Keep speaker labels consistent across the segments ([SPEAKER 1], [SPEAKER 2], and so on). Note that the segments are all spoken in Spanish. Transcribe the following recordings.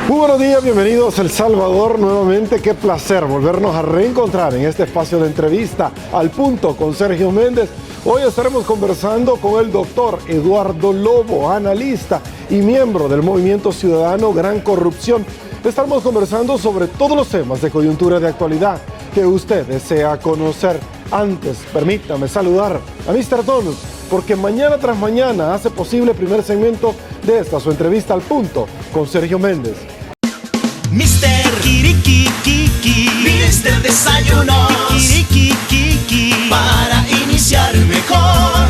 [SPEAKER 1] Muy buenos días, bienvenidos a El Salvador nuevamente. Qué placer volvernos a reencontrar en este espacio de entrevista al punto con Sergio Méndez. Hoy estaremos conversando con el doctor Eduardo Lobo, analista y miembro del Movimiento Ciudadano Gran Corrupción. Estaremos conversando sobre todos los temas de coyuntura de actualidad que usted desea conocer. Antes, permítame saludar a Mr. Donut, porque mañana tras mañana hace posible el primer segmento de esta su entrevista al punto con Sergio Méndez.
[SPEAKER 2] Mr. Kirikikiki, Mr. Desayuno, Kirikikiki, para iniciar mejor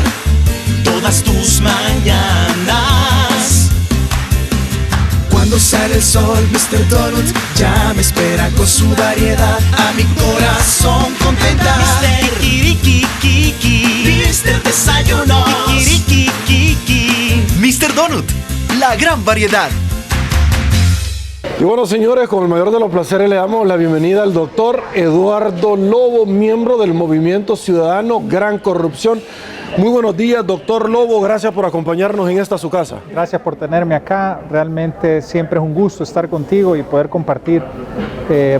[SPEAKER 2] todas tus mañanas. Cuando sale el sol, Mr. Donut ya me espera con su variedad. A mi corazón contenta. Mr. Kirikikiki, Mr. Desayuno, Kirikikiki, Mr. Donut, la gran variedad.
[SPEAKER 1] Y bueno, señores, con el mayor de los placeres le damos la bienvenida al doctor Eduardo Lobo, miembro del Movimiento Ciudadano Gran Corrupción. Muy buenos días, doctor Lobo, gracias por acompañarnos en esta su casa.
[SPEAKER 3] Gracias por tenerme acá, realmente siempre es un gusto estar contigo y poder compartir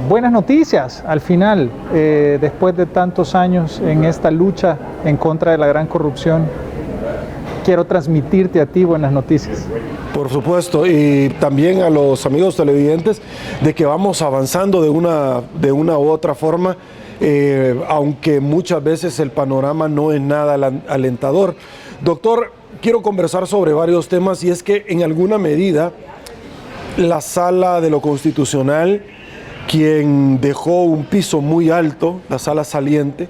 [SPEAKER 3] buenas noticias al final, después de tantos años en esta lucha en contra de la gran corrupción. Quiero transmitirte a ti buenas noticias.
[SPEAKER 1] Por supuesto, y también a los amigos televidentes de que vamos avanzando de una u otra forma, aunque muchas veces el panorama no es nada alentador. Doctor, quiero conversar sobre varios temas y es que en alguna medida la Sala de lo Constitucional, quien dejó un piso muy alto, la Sala Saliente,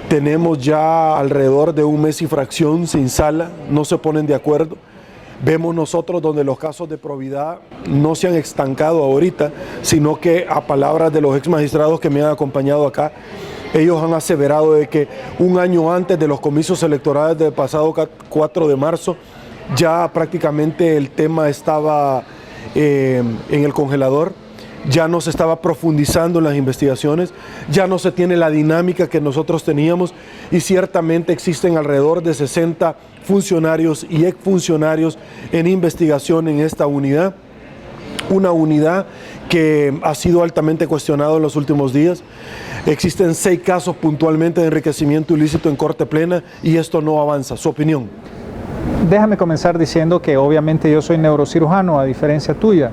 [SPEAKER 1] tenemos ya alrededor de un mes y fracción sin sala, no se ponen de acuerdo. Vemos nosotros donde los casos de probidad no se han estancado ahorita, sino que a palabras de los ex magistrados que me han acompañado acá, ellos han aseverado de que un año antes de los comicios electorales del pasado 4 de marzo, ya prácticamente el tema estaba en el congelador. Ya no se estaba profundizando en las investigaciones, ya no se tiene la dinámica que nosotros teníamos y ciertamente existen alrededor de 60 funcionarios y exfuncionarios en investigación en esta unidad. Una unidad que ha sido altamente cuestionada en los últimos días. Existen 6 casos puntualmente de enriquecimiento ilícito en corte plena y esto no avanza. ¿Su opinión?
[SPEAKER 3] Déjame comenzar diciendo que obviamente yo soy neurocirujano, a diferencia tuya.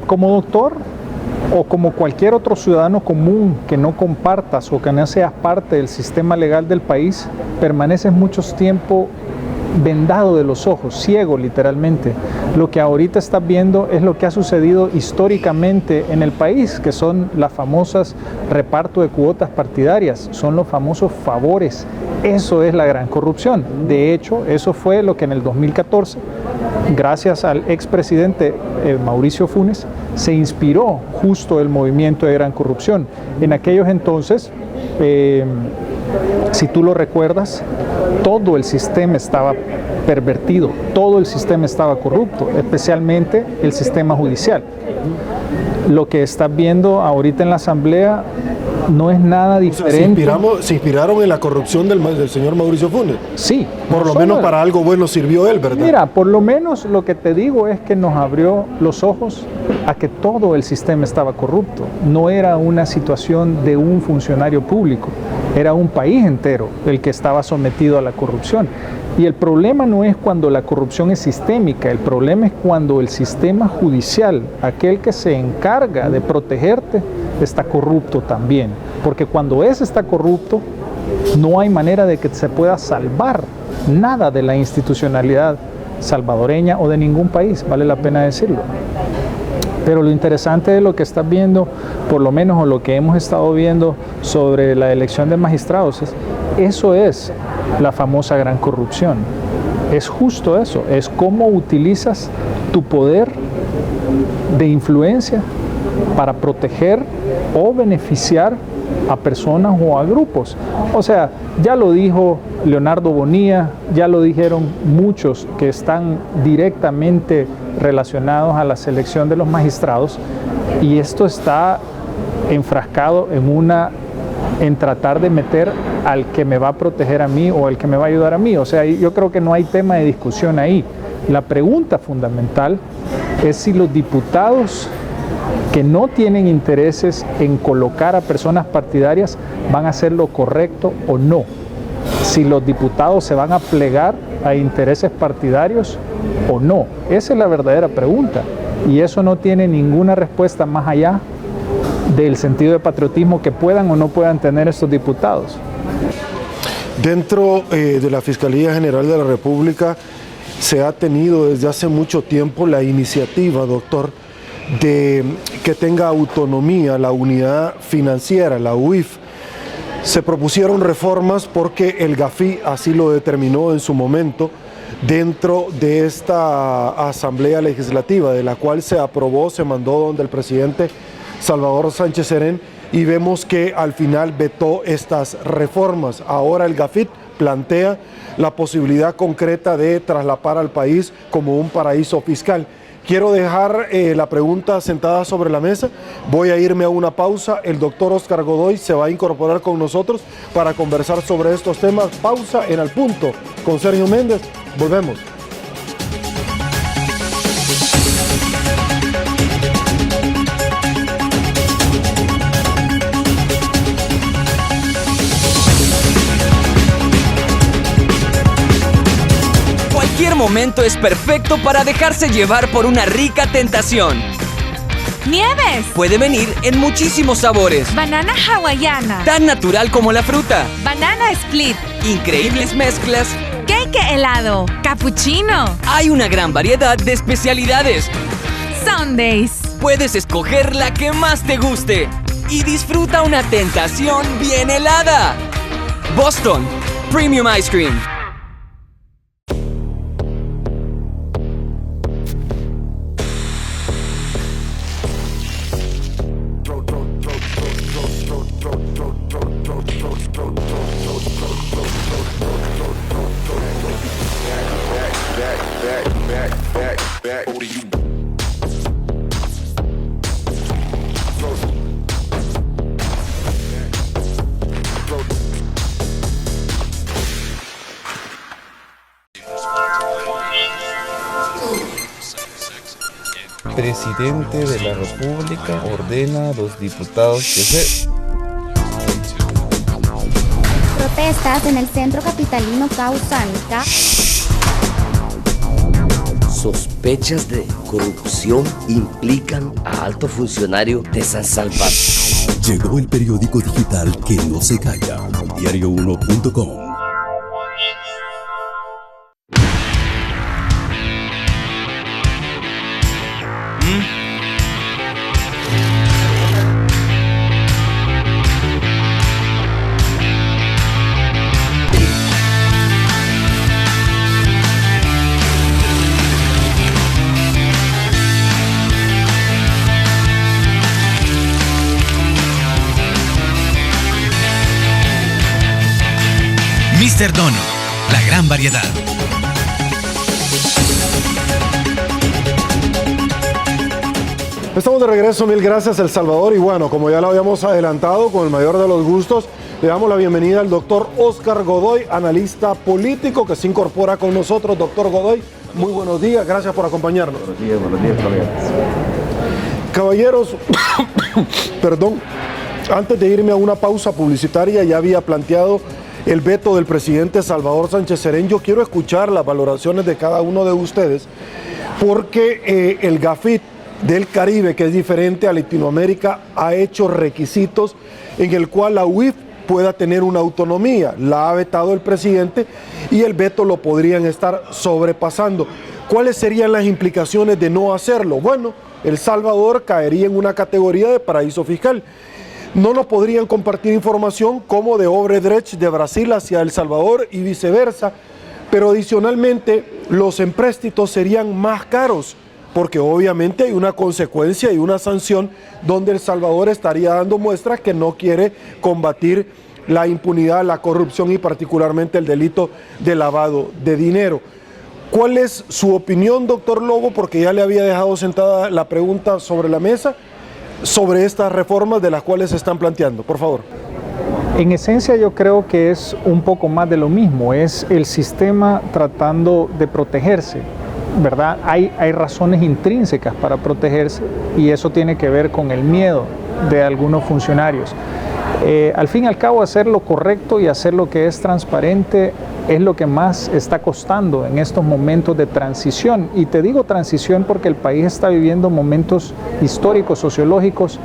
[SPEAKER 3] Como doctor o como cualquier otro ciudadano común que no compartas o que no seas parte del sistema legal del país, permaneces mucho tiempo vendado de los ojos, ciego literalmente. Lo que ahorita estás viendo es lo que ha sucedido históricamente en el país, que son las famosas reparto de cuotas partidarias, son los famosos favores. Eso es la gran corrupción. De hecho, eso fue lo que en el 2014, gracias al expresidente Mauricio Funes, se inspiró justo el movimiento de gran corrupción. En aquellos entonces, si tú lo recuerdas, todo el sistema estaba pervertido, todo el sistema estaba corrupto, especialmente el sistema judicial. Lo que estás viendo ahorita en la Asamblea no es nada diferente.
[SPEAKER 1] O sea, se inspiraron en la corrupción del señor Mauricio Funes.
[SPEAKER 3] Sí.
[SPEAKER 1] Por lo menos para algo bueno sirvió él, ¿verdad?
[SPEAKER 3] Mira, por lo menos lo que te digo es que nos abrió los ojos a que todo el sistema estaba corrupto. No era una situación de un funcionario público, era un país entero el que estaba sometido a la corrupción. Y el problema no es cuando la corrupción es sistémica, el problema es cuando el sistema judicial, aquel que se encarga de protegerte, está corrupto también. Porque cuando ese está corrupto, no hay manera de que se pueda salvar nada de la institucionalidad salvadoreña o de ningún país, vale la pena decirlo. Pero lo interesante de lo que estás viendo, por lo menos o lo que hemos estado viendo sobre la elección de magistrados, eso es la famosa gran corrupción. Es justo eso, es cómo utilizas tu poder de influencia para proteger o beneficiar a personas o a grupos. O sea, ya lo dijo Leonardo Bonilla, ya lo dijeron muchos que están directamente relacionados a la selección de los magistrados, y esto está enfrascado en tratar de meter al que me va a proteger a mí o al que me va a ayudar a mí. O sea, yo creo que no hay tema de discusión ahí. La pregunta fundamental es si los diputados que no tienen intereses en colocar a personas partidarias van a hacer lo correcto o no. Si los diputados se van a plegar a intereses partidarios o no. Esa es la verdadera pregunta. Y eso no tiene ninguna respuesta más allá del sentido de patriotismo que puedan o no puedan tener estos diputados.
[SPEAKER 1] Dentro de la Fiscalía General de la República se ha tenido desde hace mucho tiempo la iniciativa, doctor, de que tenga autonomía la unidad financiera, la UIF. Se propusieron reformas porque el GAFI así lo determinó en su momento dentro de esta Asamblea Legislativa, de la cual se aprobó, se mandó donde el presidente Salvador Sánchez Serén, y vemos que al final vetó estas reformas. Ahora el GAFIT plantea la posibilidad concreta de traslapar al país como un paraíso fiscal. Quiero dejar la pregunta sentada sobre la mesa. Voy a irme a una pausa. El doctor Óscar Godoy se va a incorporar con nosotros para conversar sobre estos temas. Pausa en Al Punto con Sergio Méndez. Volvemos.
[SPEAKER 4] Cualquier momento es perfecto para dejarse llevar por una rica tentación.
[SPEAKER 5] ¡Nieves!
[SPEAKER 4] Puede venir en muchísimos sabores.
[SPEAKER 5] Banana hawaiana.
[SPEAKER 4] Tan natural como la fruta.
[SPEAKER 5] Banana split.
[SPEAKER 4] Increíbles mezclas.
[SPEAKER 5] Cake helado. Cappuccino.
[SPEAKER 4] Hay una gran variedad de especialidades.
[SPEAKER 5] Sundays.
[SPEAKER 4] Puedes escoger la que más te guste. Y disfruta una tentación bien helada. Boston Premium Ice Cream.
[SPEAKER 6] Presidente de la República ordena a los diputados que se...
[SPEAKER 7] Protestas en el centro capitalino causan
[SPEAKER 8] Sospechas de corrupción implican a alto funcionario de San Salvador.
[SPEAKER 9] Llegó el periódico digital que no se calla, diario1.com.
[SPEAKER 2] Mr. Donut, la gran variedad.
[SPEAKER 1] Estamos de regreso, mil gracias El Salvador, y bueno, como ya lo habíamos adelantado, con el mayor de los gustos, le damos la bienvenida al doctor Óscar Godoy, analista político que se incorpora con nosotros. Doctor Godoy, muy buenos días, gracias por acompañarnos.
[SPEAKER 10] Buenos días, colegas.
[SPEAKER 1] Caballeros, perdón, antes de irme a una pausa publicitaria ya había planteado el veto del presidente Salvador Sánchez Serén. Yo quiero escuchar las valoraciones de cada uno de ustedes, porque el GAFIT del Caribe, que es diferente a Latinoamérica, ha hecho requisitos en el cual la UIF pueda tener una autonomía. La ha vetado el presidente y el veto lo podrían estar sobrepasando. ¿Cuáles serían las implicaciones de no hacerlo? Bueno, El Salvador caería en una categoría de paraíso fiscal. No nos podrían compartir información como de Odebrecht de Brasil hacia El Salvador y viceversa, pero adicionalmente los empréstitos serían más caros, porque obviamente hay una consecuencia y una sanción donde El Salvador estaría dando muestras que no quiere combatir la impunidad, la corrupción y particularmente el delito de lavado de dinero. ¿Cuál es su opinión, doctor Lobo? Porque ya le había dejado sentada la pregunta sobre la mesa, sobre estas reformas de las cuales se están planteando. Por favor.
[SPEAKER 3] En esencia yo creo que es un poco más de lo mismo, es el sistema tratando de protegerse. ¿verdad? Hay razones intrínsecas para protegerse y eso tiene que ver con el miedo de algunos funcionarios. Al fin y al cabo, hacer lo correcto y hacer lo que es transparente es lo que más está costando en estos momentos de transición. Y te digo transición porque el país está viviendo momentos históricos, sociológicos,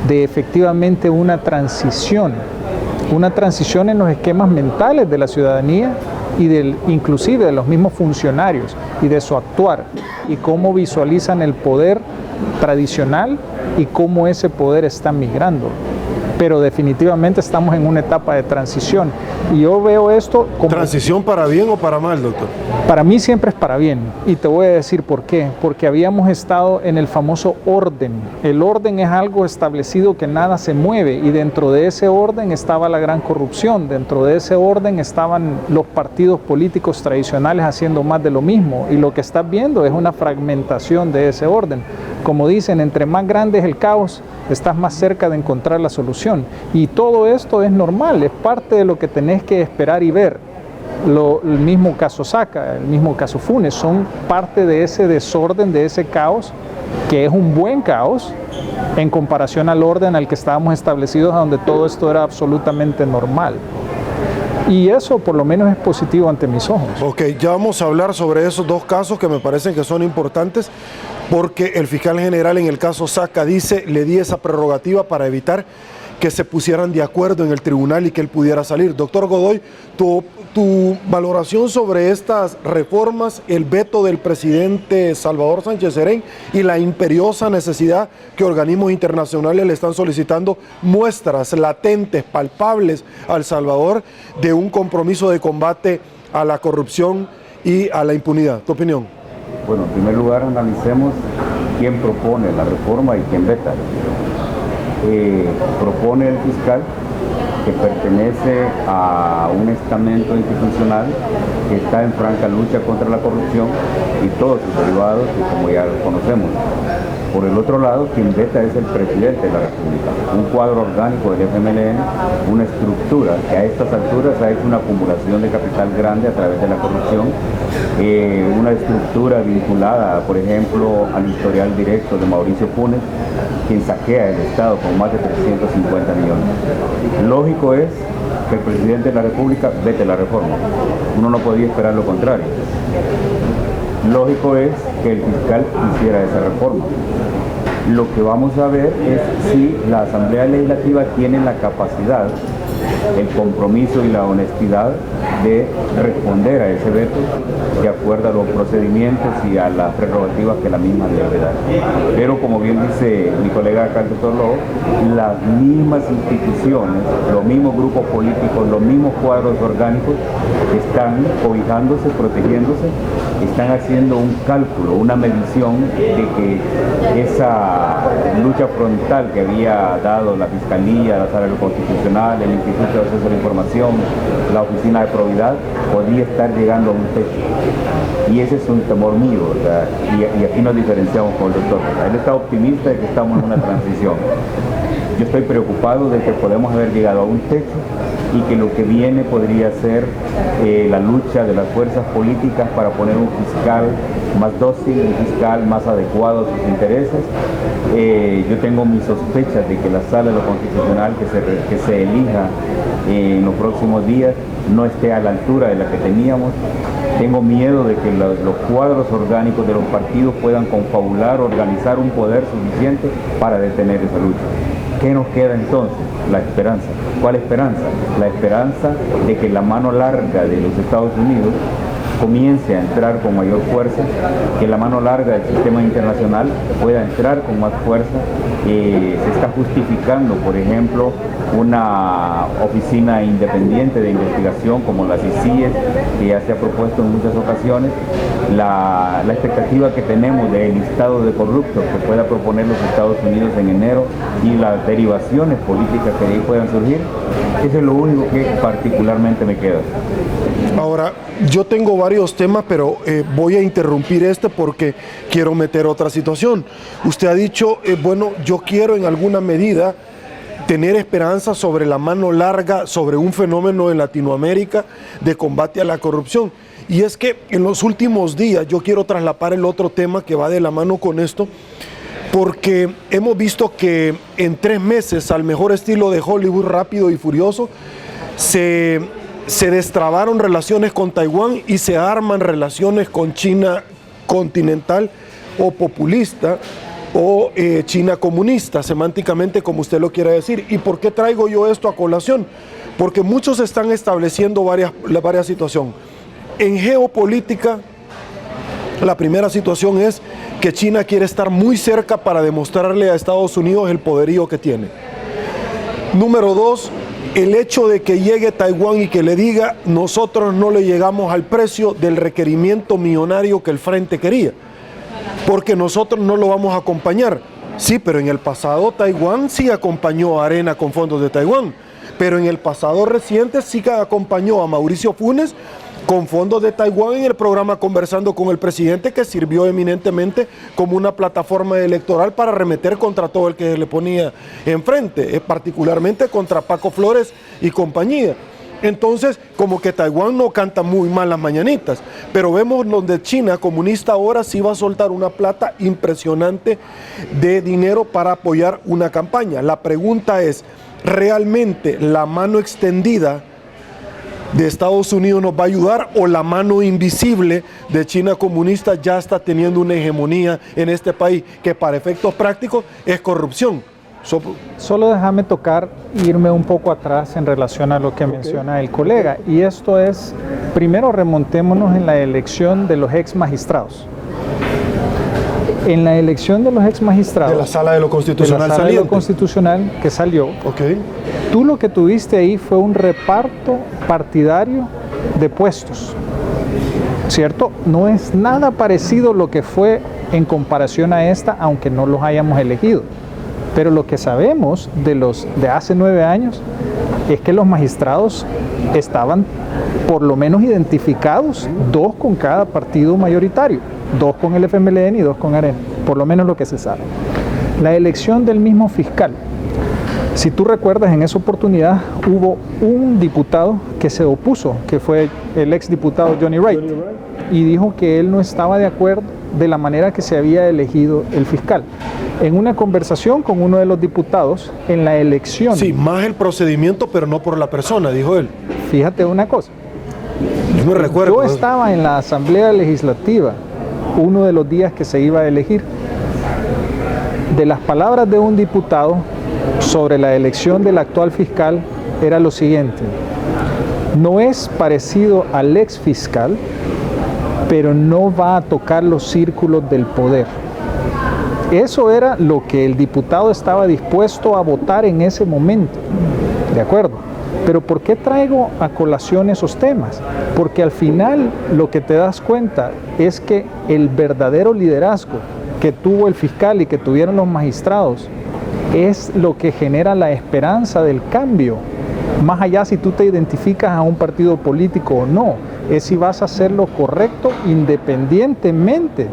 [SPEAKER 3] de efectivamente una transición en los esquemas mentales de la ciudadanía y inclusive de los mismos funcionarios y de su actuar y cómo visualizan el poder tradicional y cómo ese poder está migrando. Pero definitivamente estamos en una etapa de transición y yo veo esto como...
[SPEAKER 1] ¿Transición para bien o para mal, doctor?
[SPEAKER 3] Para mí siempre es para bien y te voy a decir por qué. Porque habíamos estado en el famoso orden. El orden es algo establecido que nada se mueve y dentro de ese orden estaba la gran corrupción, dentro de ese orden estaban los partidos políticos tradicionales haciendo más de lo mismo y lo que estás viendo es una fragmentación de ese orden. Como dicen, entre más grande es el caos, estás más cerca de encontrar la solución. Y todo esto es normal, es parte de lo que tenés que esperar y ver. El mismo caso Saca, el mismo caso Funes, son parte de ese desorden, de ese caos, que es un buen caos en comparación al orden al que estábamos establecidos, donde todo esto era absolutamente normal. Y eso por lo menos es positivo ante mis ojos.
[SPEAKER 1] Ok, ya vamos a hablar sobre esos dos casos que me parecen que son importantes, porque el fiscal general en el caso Saca dice, le di esa prerrogativa para evitar que se pusieran de acuerdo en el tribunal y que él pudiera salir. Doctor Godoy, tu valoración sobre estas reformas, el veto del presidente Salvador Sánchez Serén y la imperiosa necesidad que organismos internacionales le están solicitando muestras latentes, palpables al Salvador de un compromiso de combate a la corrupción y a la impunidad. ¿Tu opinión?
[SPEAKER 10] Bueno, en primer lugar analicemos quién propone la reforma y quién veta. Propone el fiscal, que pertenece a un estamento institucional que está en franca lucha contra la corrupción y todos sus derivados, que como ya lo conocemos. Por el otro lado, quien veta es el presidente de la República, un cuadro orgánico del FMLN, una estructura que a estas alturas ha hecho una acumulación de capital grande a través de la corrupción, una estructura vinculada, por ejemplo, al historial directo de Mauricio Funes, quien saquea el Estado con más de 350 millones. Lógico es que el presidente de la República vete la reforma. Uno no podía esperar lo contrario. Lógico es que el fiscal hiciera esa reforma. Lo que vamos a ver es si la Asamblea Legislativa tiene la capacidad, el compromiso y la honestidad de responder a ese veto de acuerdo a los procedimientos y a las prerrogativas que la misma debe dar. Pero como bien dice mi colega acá, el doctor Lobo, las mismas instituciones, los mismos grupos políticos, los mismos cuadros orgánicos están cobijándose, protegiéndose, están haciendo un cálculo, una medición de que esa lucha frontal que había dado la Fiscalía, la Sala de lo Constitucional, el Instituto de Acceso a la Información, la Oficina de Probidad, podía estar llegando a un techo. Y ese es un temor mío, ¿verdad? Y aquí nos diferenciamos con el doctor. Él está optimista de que estamos en una transición. Yo estoy preocupado de que podemos haber llegado a un techo y que lo que viene podría ser la lucha de las fuerzas políticas para poner un fiscal más dócil, un fiscal más adecuado a sus intereses. Yo tengo mis sospechas de que la Sala de lo Constitucional que se elija en los próximos días no esté a la altura de la que teníamos. Tengo miedo de que los cuadros orgánicos de los partidos puedan confabular, organizar un poder suficiente para detener esa lucha. ¿Qué nos queda entonces? La esperanza. ¿Cuál esperanza? La esperanza de que la mano larga de los Estados Unidos comience a entrar con mayor fuerza, que la mano larga del sistema internacional pueda entrar con más fuerza. Se está justificando, por ejemplo, una oficina independiente de investigación como la CICIE, que ya se ha propuesto en muchas ocasiones. La expectativa que tenemos del listado de corruptos que pueda proponer los Estados Unidos en enero y las derivaciones políticas que de ahí puedan surgir, eso es lo único que particularmente me queda.
[SPEAKER 1] Ahora, yo tengo varios temas, pero voy a interrumpir porque quiero meter otra situación. Usted ha dicho, bueno, yo quiero en alguna medida tener esperanza sobre la mano larga, sobre un fenómeno en Latinoamérica de combate a la corrupción. Y es que en los últimos días, yo quiero traslapar el otro tema que va de la mano con esto, porque hemos visto que en 3 meses, al mejor estilo de Hollywood, rápido y furioso, se destrabaron relaciones con Taiwán y se arman relaciones con China continental o populista o China comunista, semánticamente como usted lo quiera decir. ¿Y por qué traigo yo esto a colación? Porque muchos están estableciendo varias situaciones. En geopolítica, la primera situación es que China quiere estar muy cerca para demostrarle a Estados Unidos el poderío que tiene. Número 2, el hecho de que llegue Taiwán y que le diga, nosotros no le llegamos al precio del requerimiento millonario que el frente quería, porque nosotros no lo vamos a acompañar. Sí, pero en el pasado Taiwán sí acompañó a Arena con fondos de Taiwán, pero en el pasado reciente sí que acompañó a Mauricio Funes con fondos de Taiwán en el programa Conversando con el Presidente, que sirvió eminentemente como una plataforma electoral para arremeter contra todo el que le ponía enfrente, particularmente contra Paco Flores y compañía. Entonces, como que Taiwán no canta muy mal las mañanitas, pero vemos donde China comunista ahora sí va a soltar una plata impresionante de dinero para apoyar una campaña. La pregunta es, ¿realmente la mano extendida de Estados Unidos nos va a ayudar o la mano invisible de China comunista ya está teniendo una hegemonía en este país que para efectos prácticos es corrupción?
[SPEAKER 3] Solo déjame irme un poco atrás en relación a lo que menciona el colega, y esto es, primero remontémonos en la elección de los ex magistrados. En la elección de los ex magistrados
[SPEAKER 1] de la Sala de lo Constitucional,
[SPEAKER 3] que salió, tú lo que tuviste ahí fue un reparto partidario de puestos, ¿cierto? No es nada parecido lo que fue en comparación a esta, aunque no los hayamos elegido. Pero lo que sabemos de hace 9 años es que los magistrados estaban por lo menos identificados, 2 con cada partido mayoritario, 2 con el FMLN y 2 con Arena, por lo menos lo que se sabe. La elección del mismo fiscal, si tú recuerdas, en esa oportunidad hubo un diputado que se opuso, que fue el exdiputado Johnny Wright, y dijo que él no estaba de acuerdo de la manera que se había elegido el fiscal. En una conversación con uno de los diputados en la elección.
[SPEAKER 1] Sí, más el procedimiento, pero no por la persona, dijo él.
[SPEAKER 3] Fíjate una cosa.
[SPEAKER 1] Yo me recuerdo.
[SPEAKER 3] Yo estaba en la Asamblea Legislativa uno de los días que se iba a elegir. De las palabras de un diputado sobre la elección del actual fiscal era lo siguiente: no es parecido al ex fiscal, pero no va a tocar los círculos del poder. Eso era lo que el diputado estaba dispuesto a votar en ese momento, ¿de acuerdo? Pero ¿por qué traigo a colación esos temas? Porque al final lo que te das cuenta es que el verdadero liderazgo que tuvo el fiscal y que tuvieron los magistrados es lo que genera la esperanza del cambio. Más allá si tú te identificas a un partido político o no, es si vas a hacer lo correcto independientemente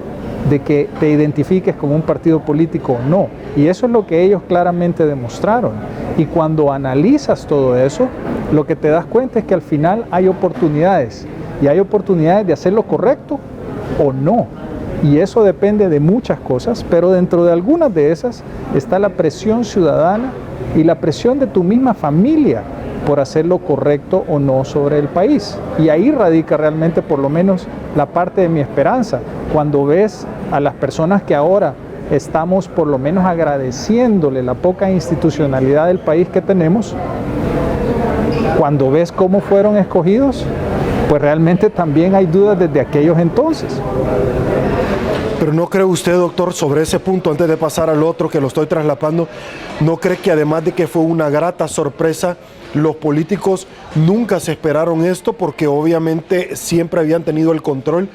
[SPEAKER 3] de que te identifiques como un partido político o no. Y eso es lo que ellos claramente demostraron. Y cuando analizas todo eso, lo que te das cuenta es que al final hay oportunidades. Y hay oportunidades de hacer lo correcto o no. Y eso depende de muchas cosas, pero dentro de algunas de esas está la presión ciudadana y la presión de tu misma familia por hacer lo correcto o no sobre el país. Y ahí radica realmente por lo menos la parte de mi esperanza. Cuando ves a las personas que ahora estamos por lo menos agradeciéndole la poca institucionalidad del país que tenemos, cuando ves cómo fueron escogidos, pues realmente también hay dudas desde aquellos entonces.
[SPEAKER 1] Pero ¿no cree usted, doctor, sobre ese punto, antes de pasar al otro que lo estoy traslapando, no cree que además de que fue una grata sorpresa, los políticos nunca se esperaron esto porque obviamente siempre habían tenido el control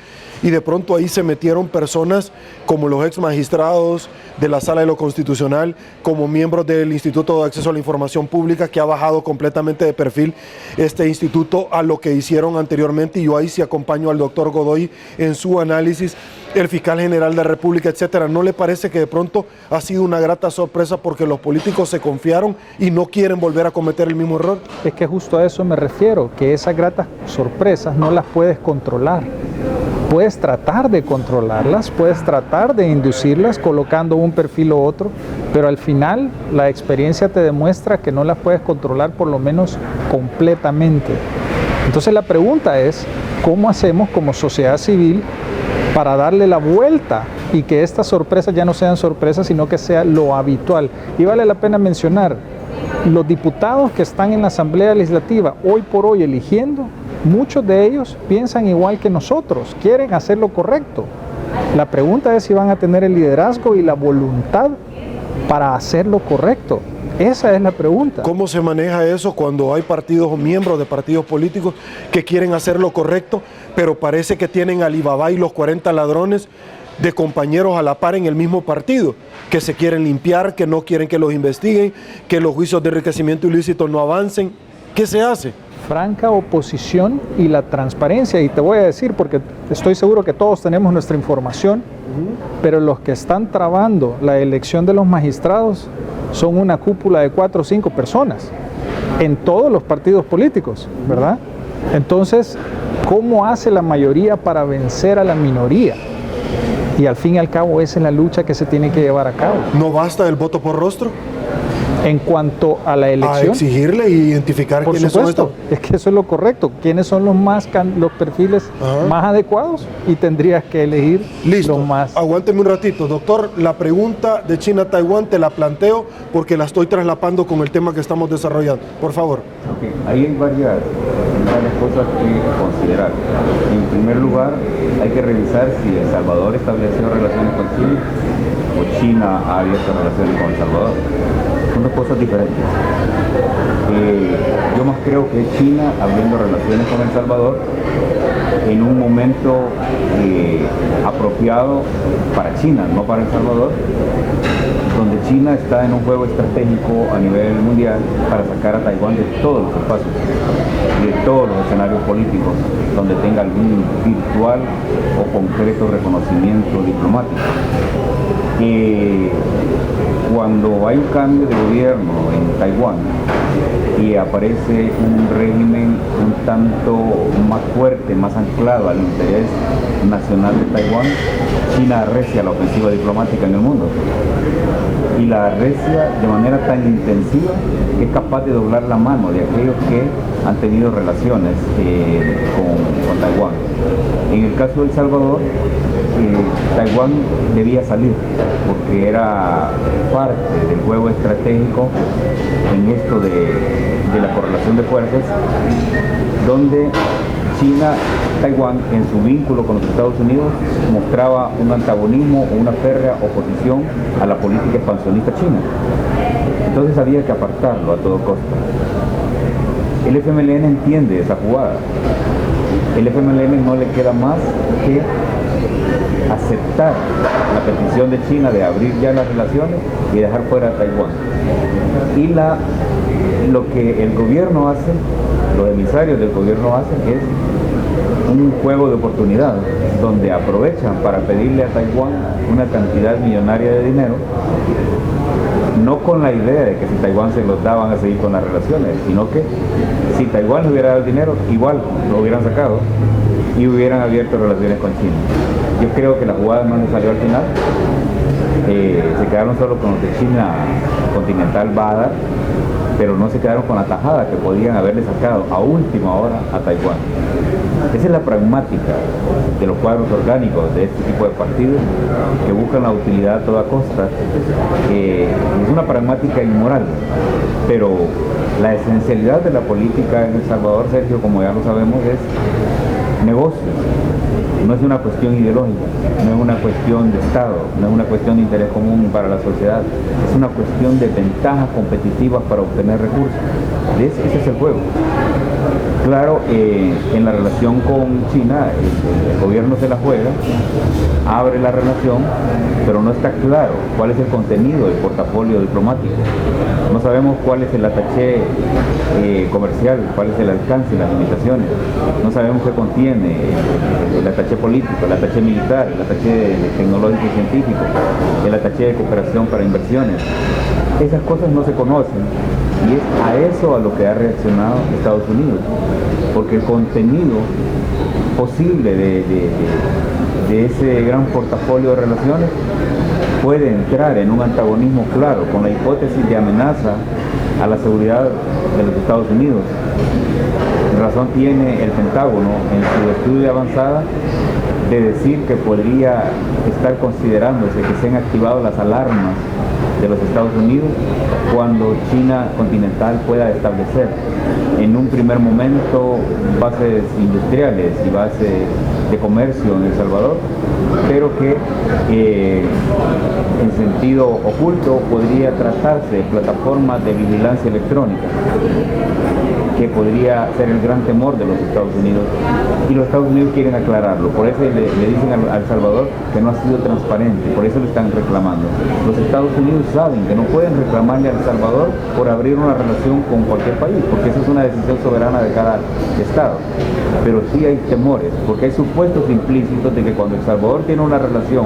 [SPEAKER 1] y de pronto ahí se metieron personas como los ex magistrados de la Sala de lo Constitucional, como miembros del Instituto de Acceso a la Información Pública, que ha bajado completamente de perfil este instituto a lo que hicieron anteriormente, y yo ahí sí acompaño al doctor Godoy en su análisis, el fiscal general de la República, etcétera. ¿No le parece que de pronto ha sido una grata sorpresa porque los políticos se confiaron y no quieren volver a cometer el mismo error?
[SPEAKER 3] Es que justo a eso me refiero, que esas gratas sorpresas no las puedes controlar. Puedes tratar de controlarlas, puedes tratar de inducirlas colocando un perfil u otro, pero al final la experiencia te demuestra que no las puedes controlar, por lo menos completamente. Entonces la pregunta es, ¿cómo hacemos como sociedad civil para darle la vuelta y que estas sorpresas ya no sean sorpresas, sino que sea lo habitual? Y vale la pena mencionar, los diputados que están en la Asamblea Legislativa hoy por hoy eligiendo, muchos de ellos piensan igual que nosotros, quieren hacer lo correcto. La pregunta es si van a tener el liderazgo y la voluntad para hacer lo correcto. Esa es la pregunta.
[SPEAKER 1] ¿Cómo se maneja eso cuando hay partidos o miembros de partidos políticos que quieren hacer lo correcto, pero parece que tienen a Alibaba y los 40 ladrones de compañeros a la par en el mismo partido, que se quieren limpiar, que no quieren que los investiguen, que los juicios de enriquecimiento ilícito no avancen? ¿Qué se hace?
[SPEAKER 3] Franca oposición y la transparencia, y te voy a decir, porque estoy seguro que todos tenemos nuestra información, pero los que están trabando la elección de los magistrados son una cúpula de 4 o 5 personas en todos los partidos políticos, ¿verdad? Entonces, ¿cómo hace la mayoría para vencer a la minoría? Y al fin y al cabo esa es la lucha que se tiene que llevar a cabo.
[SPEAKER 1] ¿No basta el voto por rostro?
[SPEAKER 3] En cuanto a la elección,
[SPEAKER 1] a exigirle e identificar
[SPEAKER 3] por
[SPEAKER 1] quiénes
[SPEAKER 3] supuesto,
[SPEAKER 1] son estos.
[SPEAKER 3] es que eso es lo correcto, quiénes son los perfiles más adecuados, y tendrías que elegir los más.
[SPEAKER 1] Aguánteme un ratito, doctor. La pregunta de China-Taiwán te la planteo porque la estoy traslapando con el tema que estamos desarrollando. Por favor.
[SPEAKER 10] Okay. Ahí hay varias cosas que considerar. En primer lugar, hay que revisar si El Salvador estableció relaciones con China o China ha abierto relaciones con El Salvador. Son dos cosas diferentes. Yo más creo que China abriendo relaciones con El Salvador en un momento apropiado para China, no para El Salvador, donde China está en un juego estratégico a nivel mundial para sacar a Taiwán de todos los espacios y de todos los escenarios políticos donde tenga algún virtual o concreto reconocimiento diplomático. Cuando hay un cambio de gobierno en Taiwán y aparece un régimen un tanto más fuerte, más anclado al interés nacional de Taiwán, China arrecia la ofensiva diplomática en el mundo. Y la arrecia de manera tan intensiva que es capaz de doblar la mano de aquellos que han tenido relaciones con Taiwán. En el caso de El Salvador, Taiwán debía salir porque era parte del juego estratégico en esto de la correlación de fuerzas, donde Taiwán en su vínculo con los Estados Unidos mostraba un antagonismo o una férrea oposición a la política expansionista china. Entonces había que apartarlo a todo costo. El FMLN entiende esa jugada. El FMLN no le queda más que aceptar la petición de China de abrir ya las relaciones y dejar fuera a Taiwán. Y lo que el gobierno hace, los emisarios del gobierno hacen es un juego de oportunidad donde aprovechan para pedirle a Taiwán una cantidad millonaria de dinero, no con la idea de que si Taiwán se los daban a seguir con las relaciones, sino que si Taiwán les hubiera dado el dinero, igual lo hubieran sacado y hubieran abierto relaciones con China. Yo creo que la jugada no les salió al final, se quedaron solo con los de China continental va a dar, pero no se quedaron con la tajada que podían haberle sacado a última hora a Taiwán. Esa es la pragmática de los cuadros orgánicos de este tipo de partidos que buscan la utilidad a toda costa. Es una pragmática inmoral, pero la esencialidad de la política en El Salvador, Sergio, como ya lo sabemos, es negocio. No es una cuestión ideológica, no es una cuestión de Estado, no es una cuestión de interés común para la sociedad, es una cuestión de ventajas competitivas para obtener recursos. Ese es el juego. Claro, en la relación con China, el gobierno se la juega, abre la relación, pero no está claro cuál es el contenido del portafolio diplomático. No sabemos cuál es el ataché comercial, cuál es el alcance y las limitaciones. No sabemos qué contiene el ataché político, el ataché militar, el ataché tecnológico y científico, el ataché de cooperación para inversiones. Esas cosas no se conocen y es a eso a lo que ha reaccionado Estados Unidos, porque el contenido posible de ese gran portafolio de relaciones puede entrar en un antagonismo claro con la hipótesis de amenaza a la seguridad de los Estados Unidos. Razón tiene el Pentágono en su estudio de avanzada de decir que podría estar considerándose que se han activado las alarmas de los Estados Unidos cuando China continental pueda establecer en un primer momento bases industriales y bases de comercio en El Salvador, pero que en sentido oculto podría tratarse de plataformas de vigilancia electrónica, que podría ser el gran temor de los Estados Unidos, y los Estados Unidos quieren aclararlo. Por eso le dicen a El Salvador que no ha sido transparente, por eso lo están reclamando. Los Estados Unidos saben que no pueden reclamarle a El Salvador por abrir una relación con cualquier país, porque esa es una decisión soberana de cada Estado. Pero sí hay temores, porque hay supuestos implícitos de que cuando El Salvador tiene una relación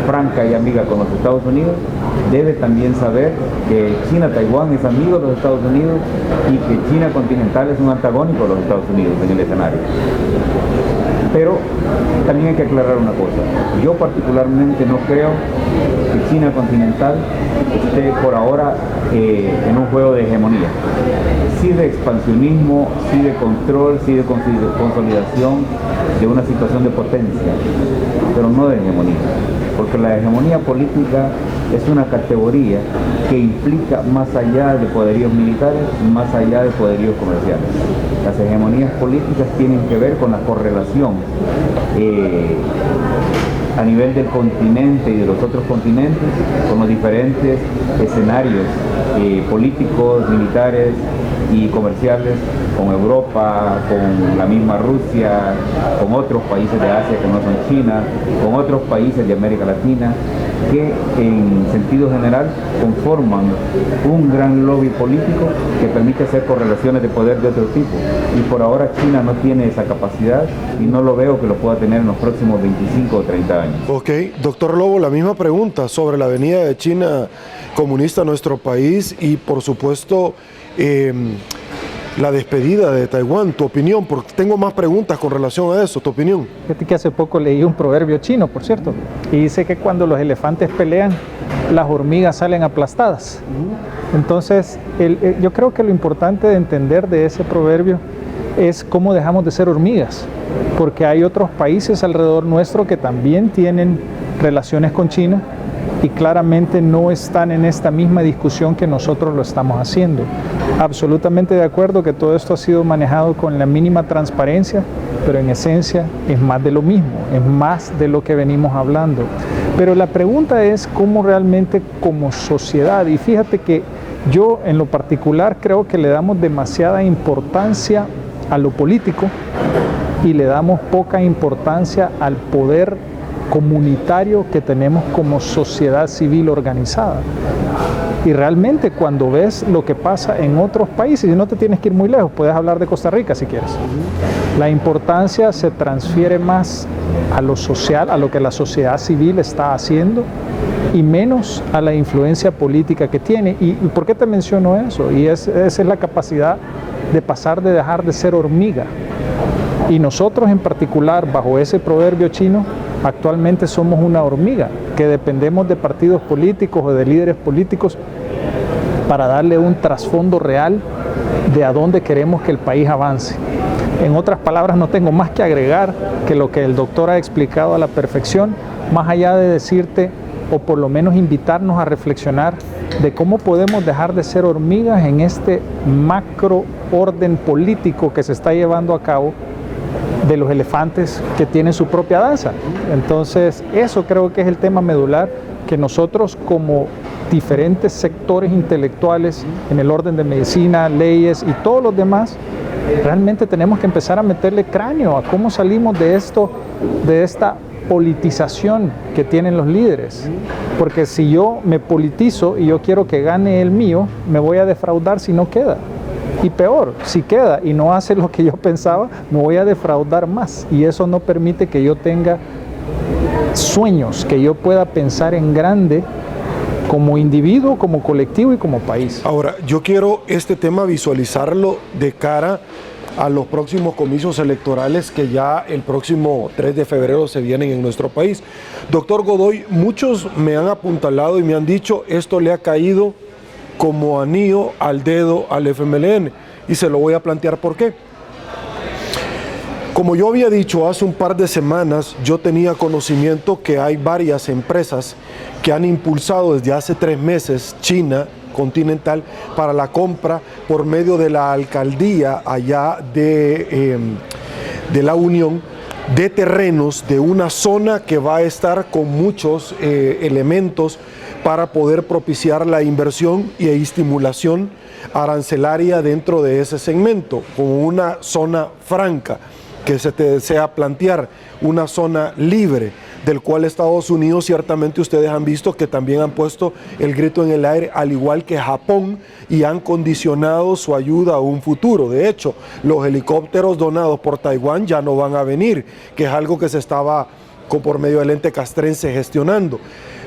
[SPEAKER 10] franca y amiga con los Estados Unidos, debe también saber que China-Taiwán es amigo de los Estados Unidos y que China continental es un antagónico de los Estados Unidos en el escenario. Pero también hay que aclarar una cosa. Yo particularmente no creo que China continental esté por ahora en un juego de hegemonía. Sí de expansionismo, sí de control, sí de consolidación de una situación de potencia, pero no de hegemonía. Porque la hegemonía política es una categoría que implica más allá de poderíos militares, más allá de poderíos comerciales. Las hegemonías políticas tienen que ver con la correlación a nivel del continente y de los otros continentes, con los diferentes escenarios políticos, militares y comerciales, con Europa, con la misma Rusia, con otros países de Asia que no son China, con otros países de América Latina, que en sentido general conforman un gran lobby político que permite hacer correlaciones de poder de otro tipo. Y por ahora China no tiene esa capacidad y no lo veo que lo pueda tener en los próximos 25 o 30 años.
[SPEAKER 1] Ok, doctor Lobo, la misma pregunta sobre la venida de China comunista a nuestro país y por supuesto la despedida de Taiwán, tu opinión, porque tengo más preguntas con relación a eso, tu opinión.
[SPEAKER 3] Fíjate que hace poco leí un proverbio chino, por cierto, y dice que cuando los elefantes pelean, las hormigas salen aplastadas. Entonces, yo creo que lo importante de entender de ese proverbio es cómo dejamos de ser hormigas, porque hay otros países alrededor nuestro que también tienen relaciones con China y claramente no están en esta misma discusión que nosotros lo estamos haciendo. Absolutamente de acuerdo que todo esto ha sido manejado con la mínima transparencia, pero en esencia es más de lo mismo, es más de lo que venimos hablando. Pero la pregunta es cómo realmente como sociedad, y fíjate que yo en lo particular creo que le damos demasiada importancia a lo político y le damos poca importancia al poder comunitario que tenemos como sociedad civil organizada. Y realmente cuando ves lo que pasa en otros países, y no te tienes que ir muy lejos, puedes hablar de Costa Rica si quieres, la importancia se transfiere más a lo social, a lo que la sociedad civil está haciendo y menos a la influencia política que tiene. ¿Y por qué te menciono eso? Y esa es la capacidad de pasar de dejar de ser hormiga. Y nosotros en particular, bajo ese proverbio chino, actualmente somos una hormiga, que dependemos de partidos políticos o de líderes políticos para darle un trasfondo real de a dónde queremos que el país avance. En otras palabras, no tengo más que agregar que lo que el doctor ha explicado a la perfección, más allá de decirte, o por lo menos invitarnos a reflexionar de cómo podemos dejar de ser hormigas en este macro orden político que se está llevando a cabo de los elefantes que tienen su propia danza. Entonces, eso creo que es el tema medular que nosotros como diferentes sectores intelectuales en el orden de medicina, leyes y todos los demás realmente tenemos que empezar a meterle cráneo a cómo salimos de esto, de esta politización que tienen los líderes. Porque si yo me politizo y yo quiero que gane el mío, me voy a defraudar si no queda. Y peor, si queda y no hace lo que yo pensaba, me voy a defraudar más. Y eso no permite que yo tenga sueños, que yo pueda pensar en grande como individuo, como colectivo y como país.
[SPEAKER 1] Ahora, yo quiero este tema visualizarlo de cara a los próximos comicios electorales que ya el próximo 3 de febrero se vienen en nuestro país. Doctor Godoy, muchos me han apuntalado y me han dicho esto le ha caído como anillo al dedo al FMLN, y se lo voy a plantear por qué. Como yo había dicho hace un par de semanas, yo tenía conocimiento que hay varias empresas que han impulsado desde hace 3 meses, China Continental, para la compra por medio de la alcaldía allá de la Unión, de terrenos de una zona que va a estar con muchos elementos para poder propiciar la inversión y estimulación arancelaria dentro de ese segmento, como una zona franca que se te desea plantear, una zona libre, del cual Estados Unidos ciertamente ustedes han visto que también han puesto el grito en el aire, al igual que Japón, y han condicionado su ayuda a un futuro. De hecho, los helicópteros donados por Taiwán ya no van a venir, que es algo que se estaba por medio del ente castrense gestionando.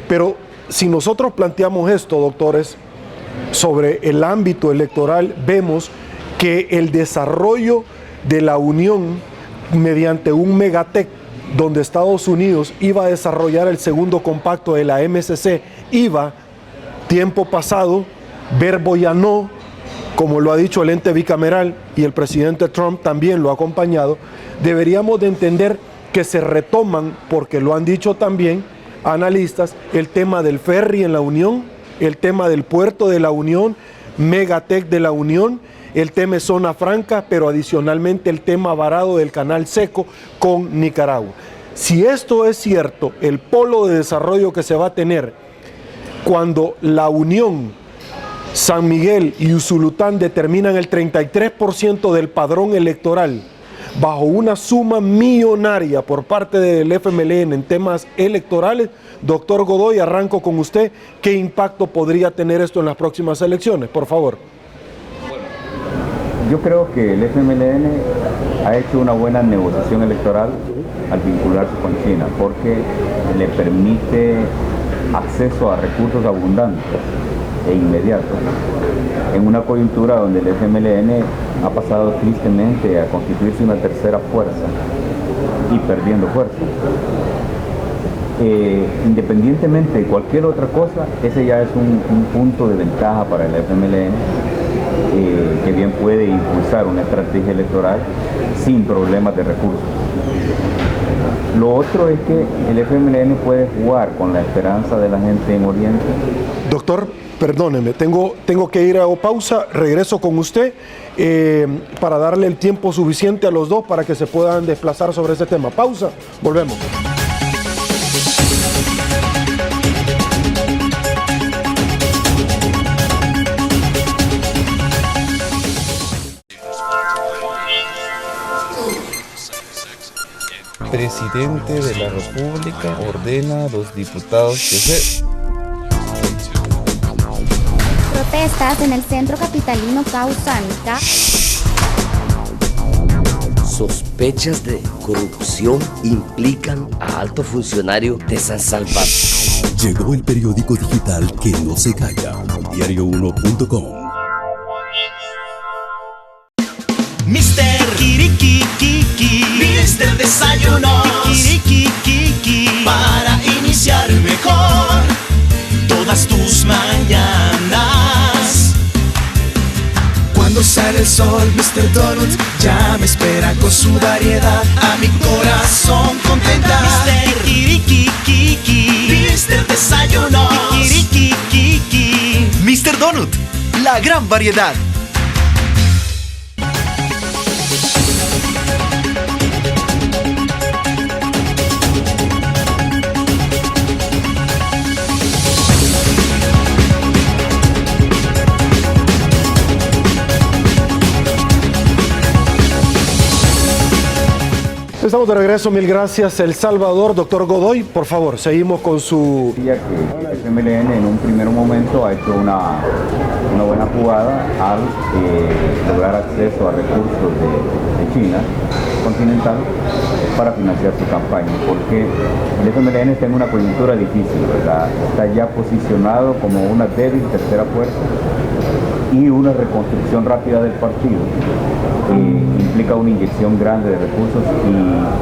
[SPEAKER 1] Pero si nosotros planteamos esto, doctores, sobre el ámbito electoral, vemos que el desarrollo de la Unión mediante un megatec donde Estados Unidos iba a desarrollar el segundo compacto de la MCC, iba, tiempo pasado, verbo ya no, como lo ha dicho el ente bicameral y el presidente Trump también lo ha acompañado. Deberíamos de entender que se retoman, porque lo han dicho también analistas, el tema del ferry en la Unión, el tema del puerto de la Unión, megatec de la Unión, el tema es zona franca, pero adicionalmente el tema varado del canal seco con Nicaragua. Si esto es cierto, el polo de desarrollo que se va a tener cuando la Unión, San Miguel y Usulután determinan el 33% del padrón electoral bajo una suma millonaria por parte del FMLN en temas electorales, doctor Godoy, arranco con usted. ¿Qué impacto podría tener esto en las próximas elecciones? Por favor.
[SPEAKER 10] Yo creo que el FMLN ha hecho una buena negociación electoral al vincularse con China, porque le permite acceso a recursos abundantes e inmediatos en una coyuntura donde el FMLN ha pasado tristemente a constituirse una tercera fuerza y perdiendo fuerza. Independientemente de cualquier otra cosa, ese ya es un punto de ventaja para el FMLN, que bien puede impulsar una estrategia electoral sin problemas de recursos. Lo otro es que el FMLN puede jugar con la esperanza de la gente en Oriente.
[SPEAKER 1] Doctor, perdóneme, tengo que ir a pausa, regreso con usted para darle el tiempo suficiente a los dos para que se puedan desplazar sobre ese tema. Pausa, volvemos.
[SPEAKER 6] Presidente de la República ordena a los diputados que se...
[SPEAKER 7] Protestas en el centro capitalino Causánica.
[SPEAKER 8] Sospechas de corrupción implican a alto funcionario de San Salvador.
[SPEAKER 9] Llegó el periódico digital que no se calla. Diario1.com.
[SPEAKER 2] Mister Kirikikiki, Mister Desayunos, Kirikikiki, para iniciar mejor todas tus mañanas. Cuando sale el sol, Mr. Donut ya me espera con su variedad. A mi corazón contenta. Mister Kirikikiki, Mister Desayunos, Kirikikiki, Mr. Donut, la gran variedad.
[SPEAKER 1] Estamos de regreso, mil gracias. El Salvador, doctor Godoy, por favor, seguimos con su...
[SPEAKER 10] Que el FMLN en un primer momento ha hecho una buena jugada al lograr acceso a recursos de China continental para financiar su campaña, porque el FMLN está en una coyuntura difícil, ¿verdad? Está ya posicionado como una débil tercera fuerza y una reconstrucción rápida del partido implica una inyección grande de recursos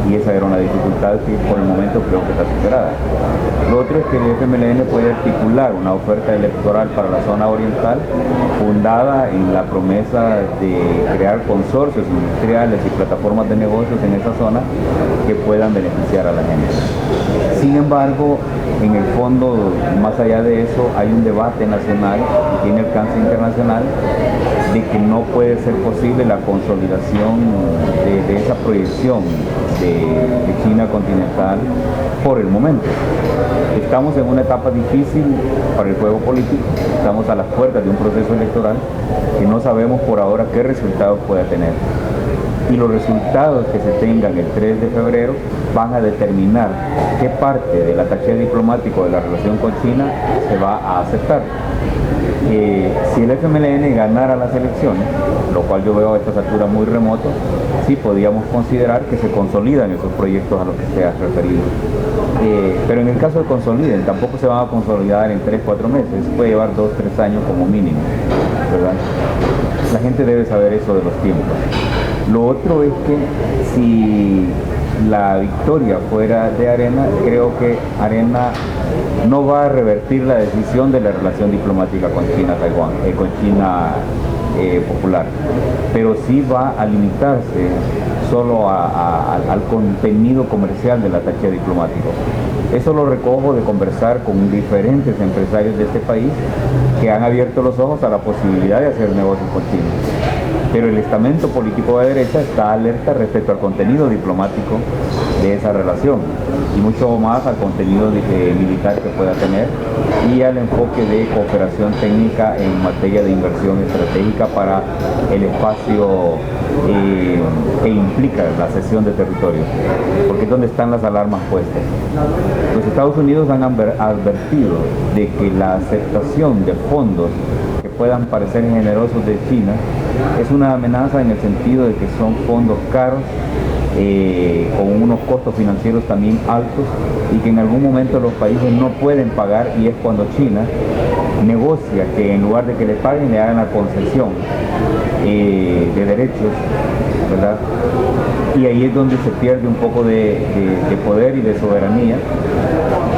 [SPEAKER 10] y esa era una dificultad que por el momento creo que está superada. Lo otro es que el FMLN puede articular una oferta electoral para la zona oriental fundada en la promesa de crear consorcios industriales y plataformas de negocios en esa zona que puedan beneficiar a la gente. Sin embargo, en el fondo, más allá de eso, hay un debate nacional y tiene alcance internacional de que no puede ser posible la consolidación de esa proyección de China continental por el momento. Estamos en una etapa difícil para el juego político, estamos a las puertas de un proceso electoral que no sabemos por ahora qué resultados pueda tener. Y los resultados que se tengan el 3 de febrero van a determinar qué parte del ataché diplomático de la relación con China se va a aceptar. Si el FMLN ganara las elecciones, lo cual yo veo a estas alturas muy remoto, sí podríamos considerar que se consolidan esos proyectos a los que se ha referido. Pero en el caso de consoliden, tampoco se van a consolidar en 3-4 meses, puede llevar 2-3 años como mínimo, ¿verdad? La gente debe saber eso de los tiempos. Lo otro es que si la victoria fuera de Arena, creo que Arena no va a revertir la decisión de la relación diplomática con China-Taiwán, con China popular, pero sí va a limitarse solo al contenido comercial del ataché diplomático. Eso lo recojo de conversar con diferentes empresarios de este país que han abierto los ojos a la posibilidad de hacer negocios con China. Pero el estamento político de derecha está alerta respecto al contenido diplomático de esa relación y mucho más al contenido militar que pueda tener y al enfoque de cooperación técnica en materia de inversión estratégica para el espacio que implica la cesión de territorio, porque es donde están las alarmas puestas. Los Estados Unidos han advertido de que la aceptación de fondos que puedan parecer generosos de China es una amenaza en el sentido de que son fondos caros, con unos costos financieros también altos y que en algún momento los países no pueden pagar, y es cuando China negocia que en lugar de que le paguen le hagan la concesión de derechos, ¿verdad? Y ahí es donde se pierde un poco de poder y de soberanía,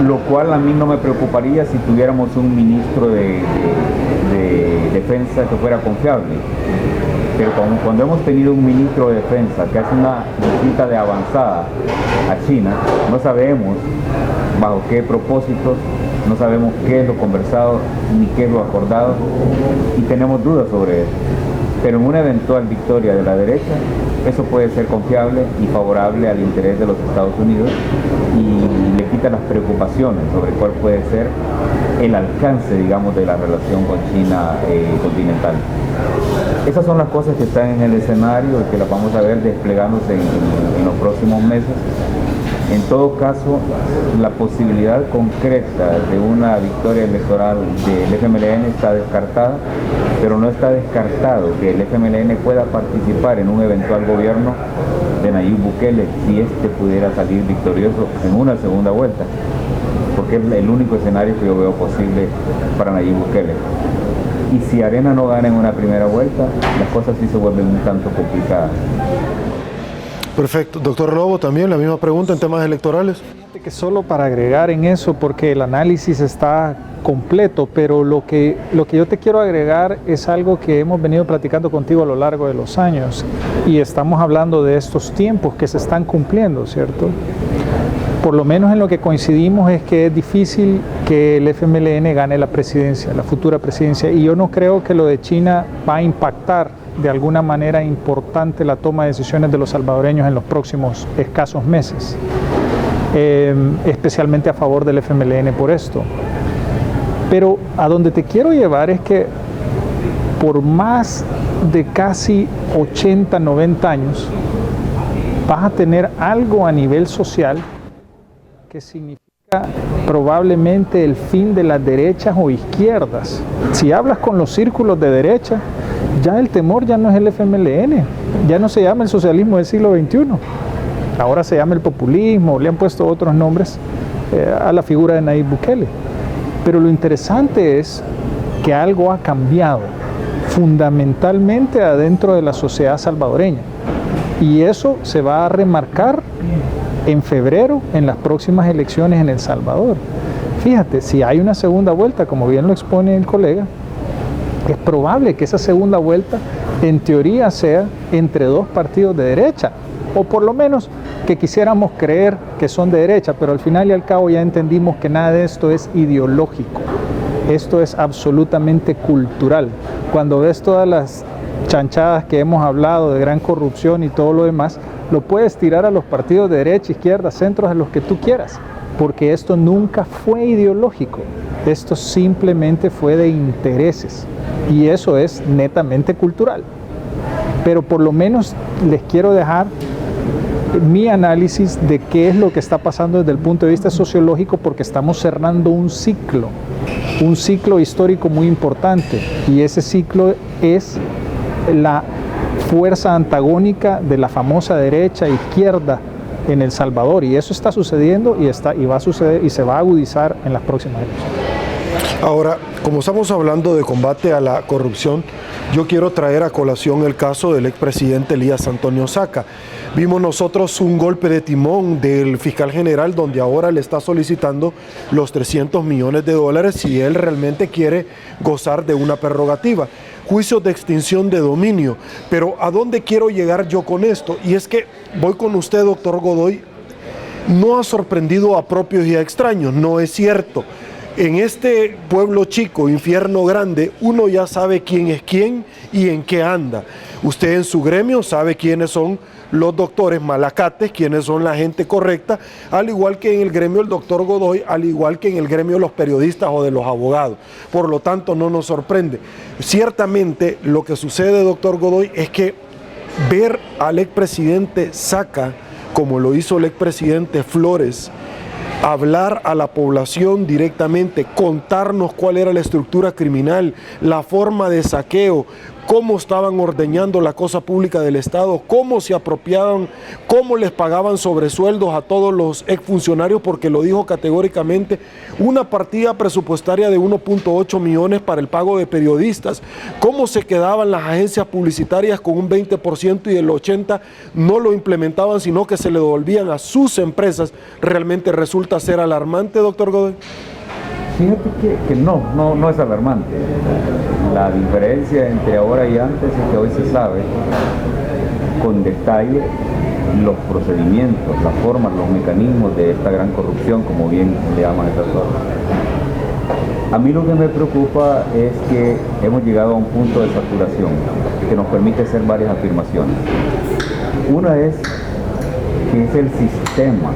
[SPEAKER 10] lo cual a mí no me preocuparía si tuviéramos un ministro de defensa que fuera confiable. Pero cuando hemos tenido un ministro de defensa que hace una visita de avanzada a China, no sabemos bajo qué propósitos, no sabemos qué es lo conversado ni qué es lo acordado y tenemos dudas sobre eso. Pero en una eventual victoria de la derecha, eso puede ser confiable y favorable al interés de los Estados Unidos y le quita las preocupaciones sobre cuál puede ser el alcance, digamos, de la relación con China continental. Esas son las cosas que están en el escenario y que las vamos a ver desplegándose en los próximos meses. En todo caso, la posibilidad concreta de una victoria electoral del FMLN está descartada, pero no está descartado que el FMLN pueda participar en un eventual gobierno de Nayib Bukele si este pudiera salir victorioso en una segunda vuelta, porque es el único escenario que yo veo posible para Nayib Bukele. Y si Arena no gana en una primera vuelta, las cosas sí se vuelven un tanto complicadas.
[SPEAKER 1] Perfecto. Doctor Lobo, también la misma pregunta en temas electorales.
[SPEAKER 3] Que solo para agregar en eso, porque el análisis está completo, pero lo que yo te quiero agregar es algo que hemos venido platicando contigo a lo largo de los años y estamos hablando de estos tiempos que se están cumpliendo, ¿cierto? Por lo menos en lo que coincidimos es que es difícil que el FMLN gane la presidencia, la futura presidencia, y yo no creo que lo de China va a impactar de alguna manera importante la toma de decisiones de los salvadoreños en los próximos escasos meses, especialmente a favor del FMLN por esto. Pero a donde te quiero llevar es que por más de casi 80, 90 años, vas a tener algo a nivel social que significa probablemente el fin de las derechas o izquierdas. Si hablas con los círculos de derecha, ya el temor ya no es el FMLN, ya no se llama el socialismo del siglo XXI, ahora se llama el populismo, le han puesto otros nombres a la figura de Nayib Bukele. Pero lo interesante es que algo ha cambiado fundamentalmente adentro de la sociedad salvadoreña, y eso se va a remarcar en febrero en las próximas elecciones en El Salvador. Fíjate, si hay una segunda vuelta, como bien lo expone el colega, es probable que esa segunda vuelta en teoría sea entre dos partidos de derecha, o por lo menos que quisiéramos creer que son de derecha, pero al final y al cabo ya entendimos que nada de esto es ideológico, esto es absolutamente cultural. Cuando ves todas las chanchadas que hemos hablado de gran corrupción y todo lo demás, lo puedes tirar a los partidos de derecha, izquierda, centros, a los que tú quieras, porque esto nunca fue ideológico, esto simplemente fue de intereses, y eso es netamente cultural. Pero por lo menos les quiero dejar mi análisis de qué es lo que está pasando desde el punto de vista sociológico, porque estamos cerrando un ciclo histórico muy importante, y ese ciclo es la fuerza antagónica de la famosa derecha e izquierda en El Salvador, y eso está sucediendo y va a suceder y se va a agudizar en las próximas elecciones.
[SPEAKER 1] Ahora, como estamos hablando de combate a la corrupción, yo quiero traer a colación el caso del expresidente Elías Antonio Saca. Vimos nosotros un golpe de timón del fiscal general, donde ahora le está solicitando los $300 millones si él realmente quiere gozar de una prerrogativa. Juicios de extinción de dominio. Pero ¿a dónde quiero llegar yo con esto? Y es que voy con usted, doctor Godoy, no ha sorprendido a propios y a extraños, no es cierto. En este pueblo chico, infierno grande, uno ya sabe quién es quién y en qué anda. Usted en su gremio sabe quiénes son los doctores malacates, quiénes son la gente correcta, al igual que en el gremio del doctor Godoy, al igual que en el gremio de los periodistas o de los abogados. Por lo tanto, no nos sorprende. Ciertamente, lo que sucede, doctor Godoy, es que ver al expresidente Saca, como lo hizo el expresidente Flores, hablar a la población directamente, contarnos cuál era la estructura criminal, la forma de saqueo, cómo estaban ordeñando la cosa pública del Estado, cómo se apropiaban, cómo les pagaban sobresueldos a todos los exfuncionarios, porque lo dijo categóricamente, una partida presupuestaria de 1.8 millones para el pago de periodistas, cómo se quedaban las agencias publicitarias con un 20% y el 80% no lo implementaban, sino que se le devolvían a sus empresas. Realmente resulta ser alarmante, doctor Godoy.
[SPEAKER 10] Fíjate que no es alarmante. La diferencia entre ahora y antes es que hoy se sabe con detalle los procedimientos, las formas, los mecanismos de esta gran corrupción, como bien le llaman estas cosas. A mí lo que me preocupa es que hemos llegado a un punto de saturación que nos permite hacer varias afirmaciones. Una es que es el sistema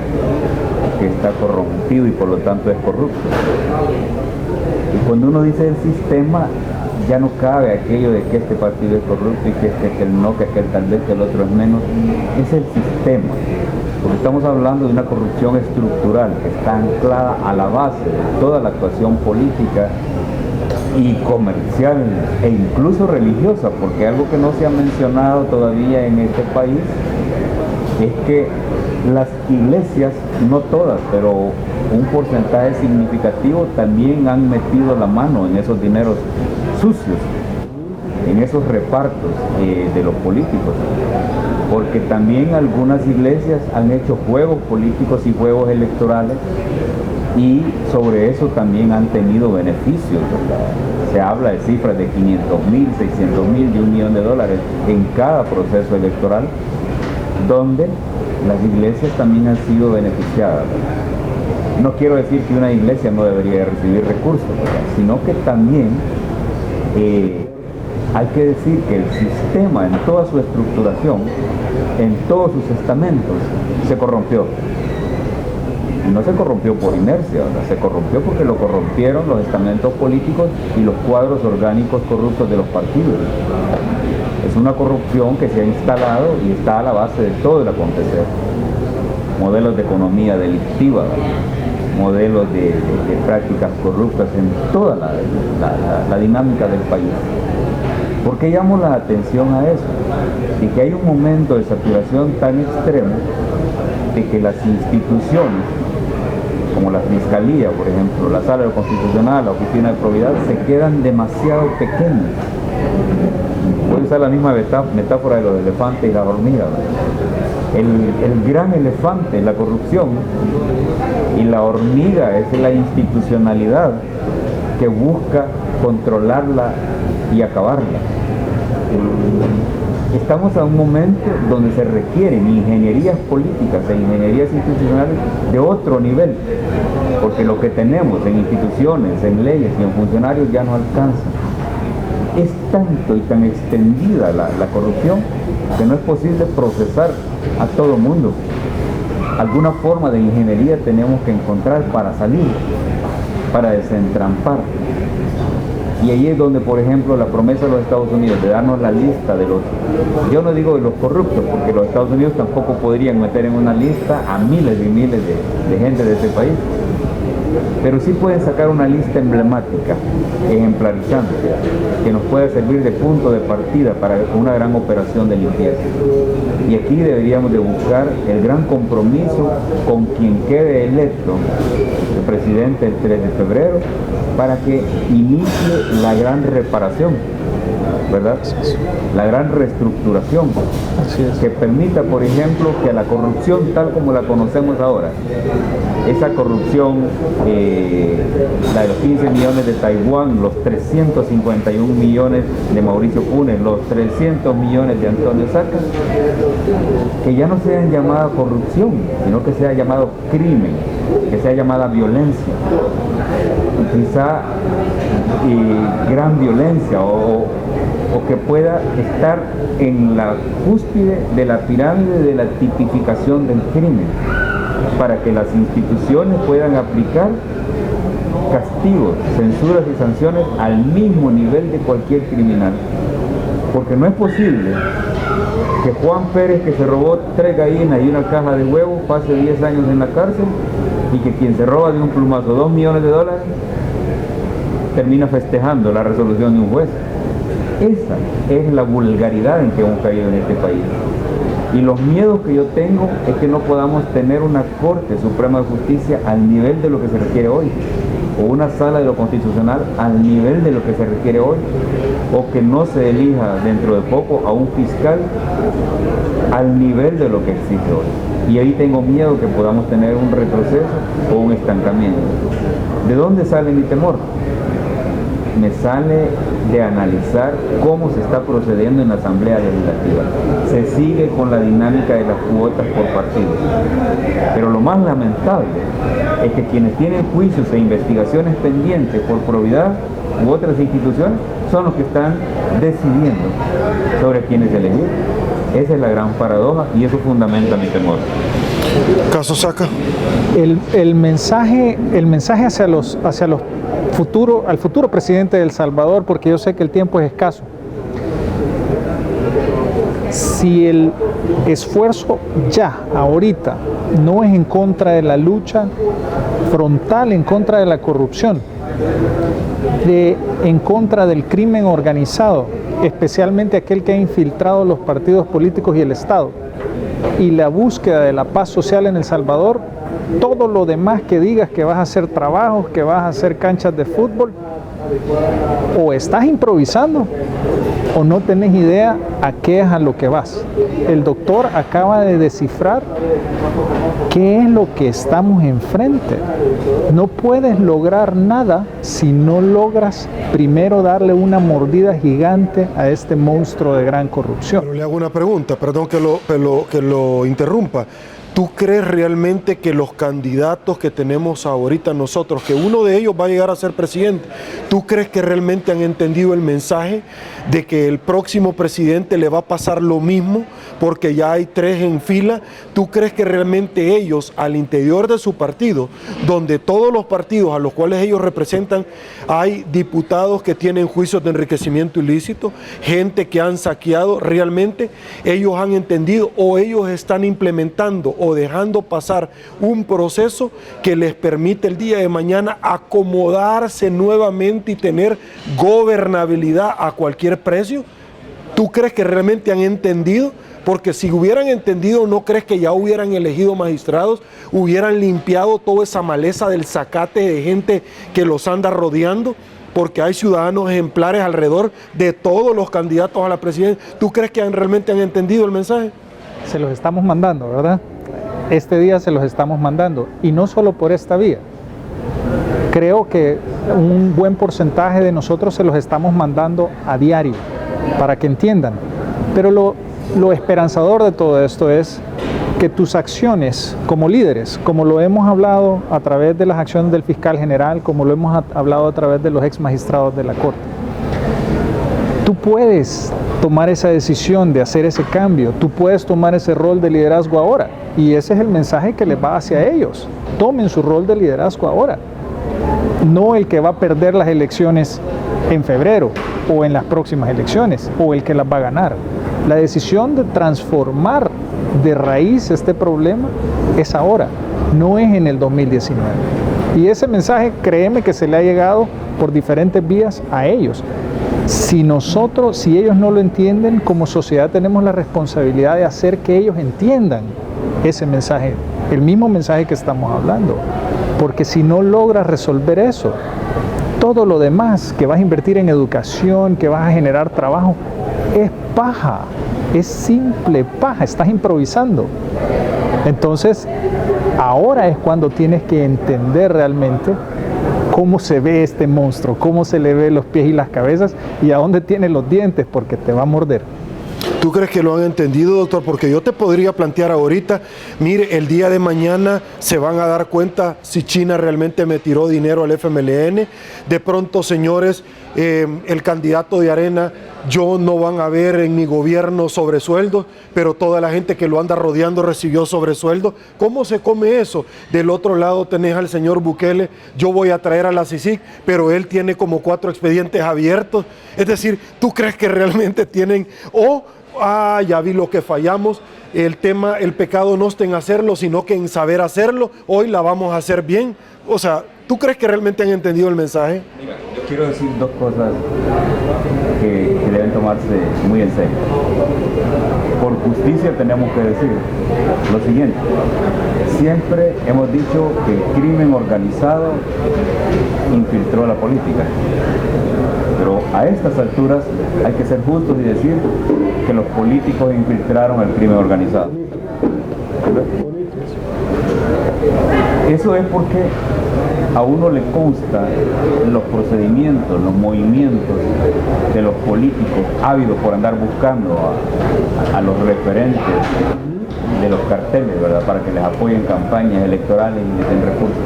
[SPEAKER 10] que está corrompido y por lo tanto es corrupto. Y cuando uno dice el sistema, ya no cabe aquello de que este partido es corrupto y que aquel no, que aquel tal vez, que el otro es menos. Es el sistema, porque estamos hablando de una corrupción estructural que está anclada a la base de toda la actuación política y comercial e incluso religiosa, porque algo que no se ha mencionado todavía en este país es que las iglesias, no todas, pero un porcentaje significativo, también han metido la mano en esos dineros sucios, en esos repartos de los políticos, porque también algunas iglesias han hecho juegos políticos y juegos electorales y sobre eso también han tenido beneficios, ¿verdad? Se habla de cifras de 500.000, 600.000, de $1 millón en cada proceso electoral, donde las iglesias también han sido beneficiadas. No quiero decir que una iglesia no debería recibir recursos, ¿verdad? Sino que también hay que decir que el sistema en toda su estructuración, en todos sus estamentos, se corrompió. Y no se corrompió por inercia, ¿verdad? Se corrompió porque lo corrompieron los estamentos políticos y los cuadros orgánicos corruptos de los partidos. Es una corrupción que se ha instalado y está a la base de todo el acontecer. Modelos de economía delictiva, modelos de prácticas corruptas en toda la dinámica del país. ¿Por qué llamo la atención a eso? De que hay un momento de saturación tan extremo de que las instituciones, como la Fiscalía, por ejemplo, la Sala de lo Constitucional, la Oficina de Probidad, se quedan demasiado pequeñas. Voy a usar la misma metáfora de los elefantes y las hormigas. El gran elefante es la corrupción y la hormiga es la institucionalidad que busca controlarla y acabarla. Estamos a un momento donde se requieren ingenierías políticas e ingenierías institucionales de otro nivel, porque lo que tenemos en instituciones, en leyes y en funcionarios ya no alcanza. Es tanto y tan extendida la corrupción que no es posible procesar a todo mundo. Alguna forma de ingeniería tenemos que encontrar para salir, para desentrampar. Y ahí es donde, por ejemplo, la promesa de los Estados Unidos de darnos la lista de los, yo no digo de los corruptos, porque los Estados Unidos tampoco podrían meter en una lista a miles y miles de gente de este país, pero sí pueden sacar una lista emblemática, ejemplarizante, que nos pueda servir de punto de partida para una gran operación de limpieza. Y aquí deberíamos de buscar el gran compromiso con quien quede electo, el presidente el 3 de febrero, para que inicie la gran reparación, ¿verdad? La gran reestructuración, que permita, por ejemplo, que a la corrupción tal como la conocemos ahora, esa corrupción, la de los 15 millones de Taiwán, los 351 millones de Mauricio Funes, los 300 millones de Antonio Saca, que ya no sean llamada corrupción, sino que sea llamado crimen, que sea llamada violencia, quizá gran violencia o que pueda estar en la cúspide de la pirámide de la tipificación del crimen, para que las instituciones puedan aplicar castigos, censuras y sanciones al mismo nivel de cualquier criminal. Porque no es posible que Juan Pérez, que se robó 3 gallinas y una caja de huevos, pase 10 años en la cárcel, y que quien se roba de un plumazo $2 millones termina festejando la resolución de un juez. Esa es la vulgaridad en que hemos caído en este país. Y los miedos que yo tengo es que no podamos tener una Corte Suprema de Justicia al nivel de lo que se requiere hoy, o una Sala de lo Constitucional al nivel de lo que se requiere hoy, o que no se elija dentro de poco a un fiscal al nivel de lo que existe hoy. Y ahí tengo miedo que podamos tener un retroceso o un estancamiento. ¿De dónde sale mi temor? Me sale de analizar cómo se está procediendo en la Asamblea Legislativa. Se sigue con la dinámica de las cuotas por partidos. Pero lo más lamentable es que quienes tienen juicios e investigaciones pendientes por probidad u otras instituciones son los que están decidiendo sobre quiénes elegir. Esa es la gran paradoja y eso fundamenta mi temor.
[SPEAKER 1] Caso Saca.
[SPEAKER 3] El mensaje al futuro presidente de El Salvador, porque yo sé que el tiempo es escaso. Si el esfuerzo ya, ahorita, no es en contra de la lucha frontal, en contra de la corrupción, en contra del crimen organizado, especialmente aquel que ha infiltrado los partidos políticos y el Estado, y la búsqueda de la paz social en El Salvador, todo lo demás que digas que vas a hacer trabajos, que vas a hacer canchas de fútbol, o estás improvisando o no tenés idea a qué es a lo que vas. El doctor acaba de descifrar qué es lo que estamos enfrente. No puedes lograr nada si no logras primero darle una mordida gigante a este monstruo de gran corrupción.
[SPEAKER 1] Pero le hago una pregunta, perdón que lo interrumpa. ¿Tú crees realmente que los candidatos que tenemos ahorita nosotros, que uno de ellos va a llegar a ser presidente, tú crees que realmente han entendido el mensaje de que el próximo presidente le va a pasar lo mismo porque ya hay 3 en fila? ¿Tú crees que realmente ellos al interior de su partido, donde todos los partidos a los cuales ellos representan, hay diputados que tienen juicios de enriquecimiento ilícito, gente que han saqueado, realmente ellos han entendido o ellos están implementando o dejando pasar un proceso que les permite el día de mañana acomodarse nuevamente y tener gobernabilidad a cualquier precio? ¿Tú crees que realmente han entendido? Porque si hubieran entendido, ¿no crees que ya hubieran elegido magistrados, hubieran limpiado toda esa maleza del zacate de gente que los anda rodeando? Porque hay ciudadanos ejemplares alrededor de todos los candidatos a la presidencia. ¿Tú crees que realmente han entendido el mensaje?
[SPEAKER 3] Se los estamos mandando, ¿verdad? Este día se los estamos mandando, y no solo por esta vía. Creo que un buen porcentaje de nosotros se los estamos mandando a diario, para que entiendan. Pero lo esperanzador de todo esto es que tus acciones como líderes, como lo hemos hablado a través de las acciones del fiscal general, como lo hemos hablado a través de los ex magistrados de la Corte, tú puedes tomar esa decisión de hacer ese cambio, tú puedes tomar ese rol de liderazgo ahora, y ese es el mensaje que les va hacia ellos. Tomen su rol de liderazgo ahora, no el que va a perder las elecciones en febrero o en las próximas elecciones, o el que las va a ganar. La decisión de transformar de raíz este problema es ahora, no es en el 2019. Y ese mensaje, créeme que se le ha llegado por diferentes vías a ellos. Si ellos no lo entienden, como sociedad tenemos la responsabilidad de hacer que ellos entiendan ese mensaje, el mismo mensaje que estamos hablando. Porque si no logras resolver eso, todo lo demás que vas a invertir en educación, que vas a generar trabajo, es paja, es simple paja, estás improvisando. Entonces, ahora es cuando tienes que entender realmente cómo se ve este monstruo, cómo se le ve los pies y las cabezas y a dónde tiene los dientes, porque te va a morder.
[SPEAKER 1] ¿Tú crees que lo han entendido, doctor? Porque yo te podría plantear ahorita, mire, el día de mañana se van a dar cuenta si China realmente me tiró dinero al FMLN. De pronto, señores, el candidato de Arena, yo no van a ver en mi gobierno sobresueldos, pero toda la gente que lo anda rodeando recibió sobresueldos. ¿Cómo se come eso? Del otro lado tenés al señor Bukele, yo voy a traer a la CICIG, pero él tiene como 4 expedientes abiertos. Es decir, ¿tú crees que realmente tienen ya vi lo que fallamos, el pecado no está en hacerlo, sino que en saber hacerlo, hoy la vamos a hacer bien? O sea, ¿tú crees que realmente han entendido el mensaje?
[SPEAKER 10] Mira, yo quiero decir 2 cosas que deben tomarse muy en serio. Por justicia tenemos que decir lo siguiente: siempre hemos dicho que el crimen organizado infiltró la política. Pero a estas alturas hay que ser justos y decir que los políticos infiltraron el crimen organizado. Eso es porque a uno le consta los procedimientos, los movimientos de los políticos ávidos por andar buscando a los referentes de los carteles, ¿verdad?, para que les apoyen campañas electorales y les den recursos.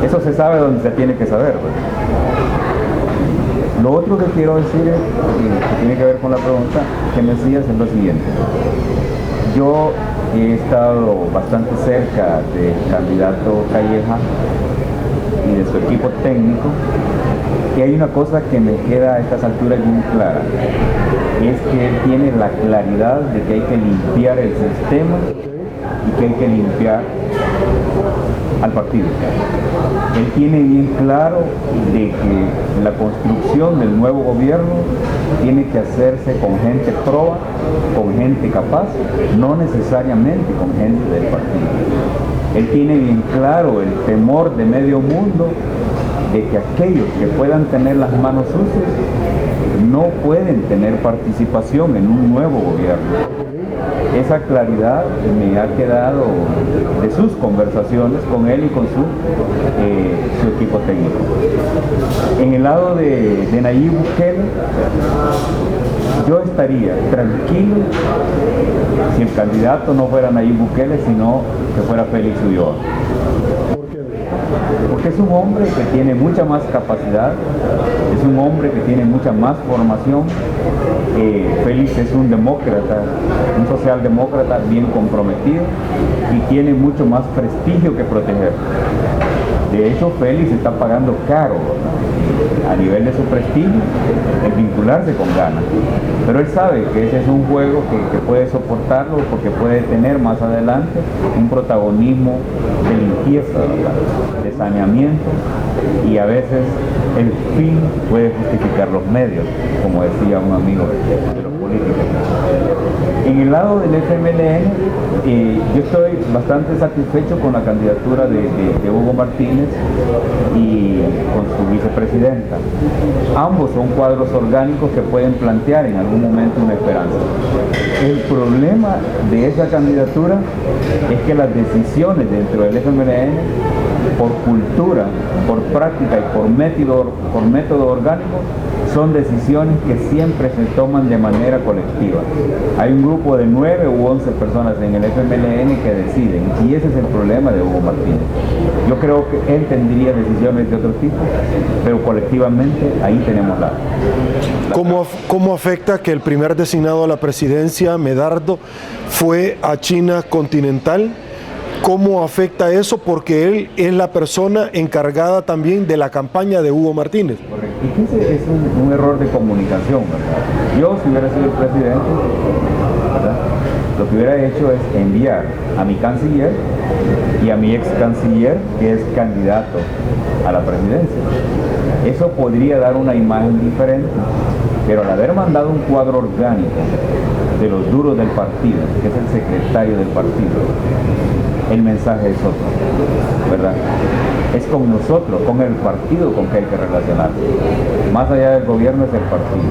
[SPEAKER 10] Eso se sabe donde se tiene que saber, ¿verdad? Lo otro que quiero decir es, que tiene que ver con la pregunta que me hacías, es lo siguiente. Yo he estado bastante cerca del candidato Calleja y de su equipo técnico, y hay una cosa que me queda a estas alturas bien clara, y es que él tiene la claridad de que hay que limpiar el sistema y que hay que limpiar al partido. Él tiene bien claro de que la construcción del nuevo gobierno tiene que hacerse con gente proba, con gente capaz, no necesariamente con gente del partido. Él tiene bien claro el temor de medio mundo de que aquellos que puedan tener las manos sucias no pueden tener participación en un nuevo gobierno. Esa claridad me ha quedado de sus conversaciones con él y con su equipo técnico. En el lado de Nayib Bukele, yo he estado estaría tranquilo si el candidato no fuera Nayib Bukele, sino que fuera Félix Ulloa. Porque es un hombre que tiene mucha más capacidad, es un hombre que tiene mucha más formación. Félix es un demócrata, un socialdemócrata bien comprometido y tiene mucho más prestigio que proteger. De hecho, Félix está pagando caro, ¿verdad?, a nivel de su prestigio, el vincularse con Ghana. Pero él sabe que ese es un juego que puede soportarlo porque puede tener más adelante un protagonismo de limpieza, ¿verdad?, de saneamiento, y a veces el fin puede justificar los medios, como decía un amigo de los políticos. En el lado del FMLN, yo estoy bastante satisfecho con la candidatura de Hugo Martínez y con su vicepresidenta. Ambos son cuadros orgánicos que pueden plantear en algún momento una esperanza. El problema de esa candidatura es que las decisiones dentro del FMLN, por cultura, por práctica y por método orgánico, son decisiones que siempre se toman de manera colectiva. Hay un grupo de 9 u 11 personas en el FMLN que deciden, y ese es el problema de Hugo Martínez. Yo creo que él tendría decisiones de otro tipo, pero colectivamente ahí tenemos la...
[SPEAKER 1] ¿Cómo afecta que el primer designado a la presidencia, Medardo, fue a China continental? ¿Cómo afecta eso? Porque él es la persona encargada también de la campaña de Hugo Martínez.
[SPEAKER 10] Correcto. Y ese es un error de comunicación, ¿verdad? Yo, si hubiera sido el presidente, ¿verdad?, lo que hubiera hecho es enviar a mi canciller y a mi ex canciller, que es candidato a la presidencia. Eso podría dar una imagen diferente, pero al haber mandado un cuadro orgánico de los duros del partido, que es el secretario del partido, el mensaje es otro, ¿verdad? Es con nosotros, con el partido con que hay que relacionarse. Más allá del gobierno es el partido.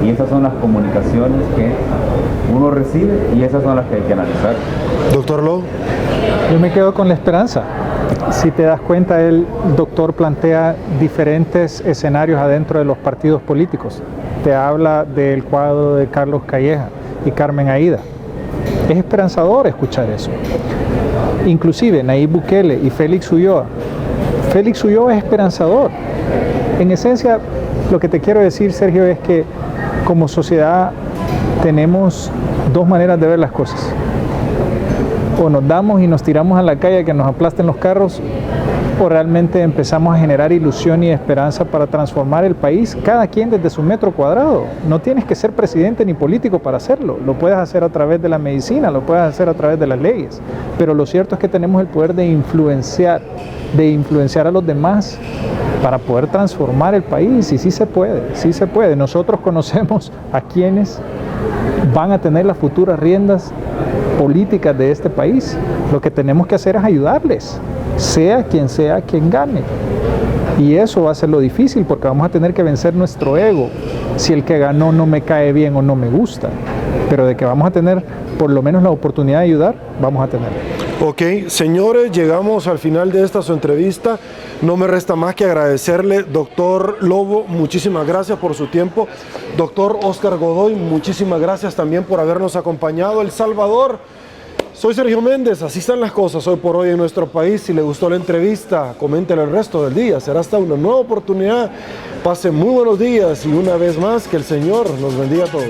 [SPEAKER 10] Y esas son las comunicaciones que uno recibe y esas son las que hay que analizar.
[SPEAKER 1] Doctor Lowe.
[SPEAKER 3] Yo me quedo con la esperanza. Si te das cuenta, el doctor plantea diferentes escenarios adentro de los partidos políticos. Te habla del cuadro de Carlos Calleja y Carmen Aída. Es esperanzador escuchar eso. Inclusive Nayib Bukele y Félix Ulloa. Félix Ulloa es esperanzador. En esencia, lo que te quiero decir, Sergio, es que como sociedad tenemos dos maneras de ver las cosas. O nos damos y nos tiramos a la calle a que nos aplasten los carros, o realmente empezamos a generar ilusión y esperanza para transformar el país, cada quien desde su metro cuadrado. No tienes que ser presidente ni político para hacerlo, lo puedes hacer a través de la medicina, lo puedes hacer a través de las leyes, pero lo cierto es que tenemos el poder de influenciar a los demás para poder transformar el país, y sí se puede, sí se puede. Nosotros conocemos a quienes van a tener las futuras riendas políticas de este país. Lo que tenemos que hacer es ayudarles, sea quien gane. Y eso va a ser lo difícil, porque vamos a tener que vencer nuestro ego si el que ganó no me cae bien o no me gusta. Pero de que vamos a tener por lo menos la oportunidad de ayudar, vamos a tener.
[SPEAKER 1] Ok, señores, llegamos al final de esta su entrevista. No me resta más que agradecerle, doctor Lobo, muchísimas gracias por su tiempo. Doctor Oscar Godoy, muchísimas gracias también por habernos acompañado. El Salvador, soy Sergio Méndez, así están las cosas hoy por hoy en nuestro país. Si le gustó la entrevista, coméntelo el resto del día. Será hasta una nueva oportunidad. Pasen muy buenos días y una vez más que el Señor nos bendiga a todos.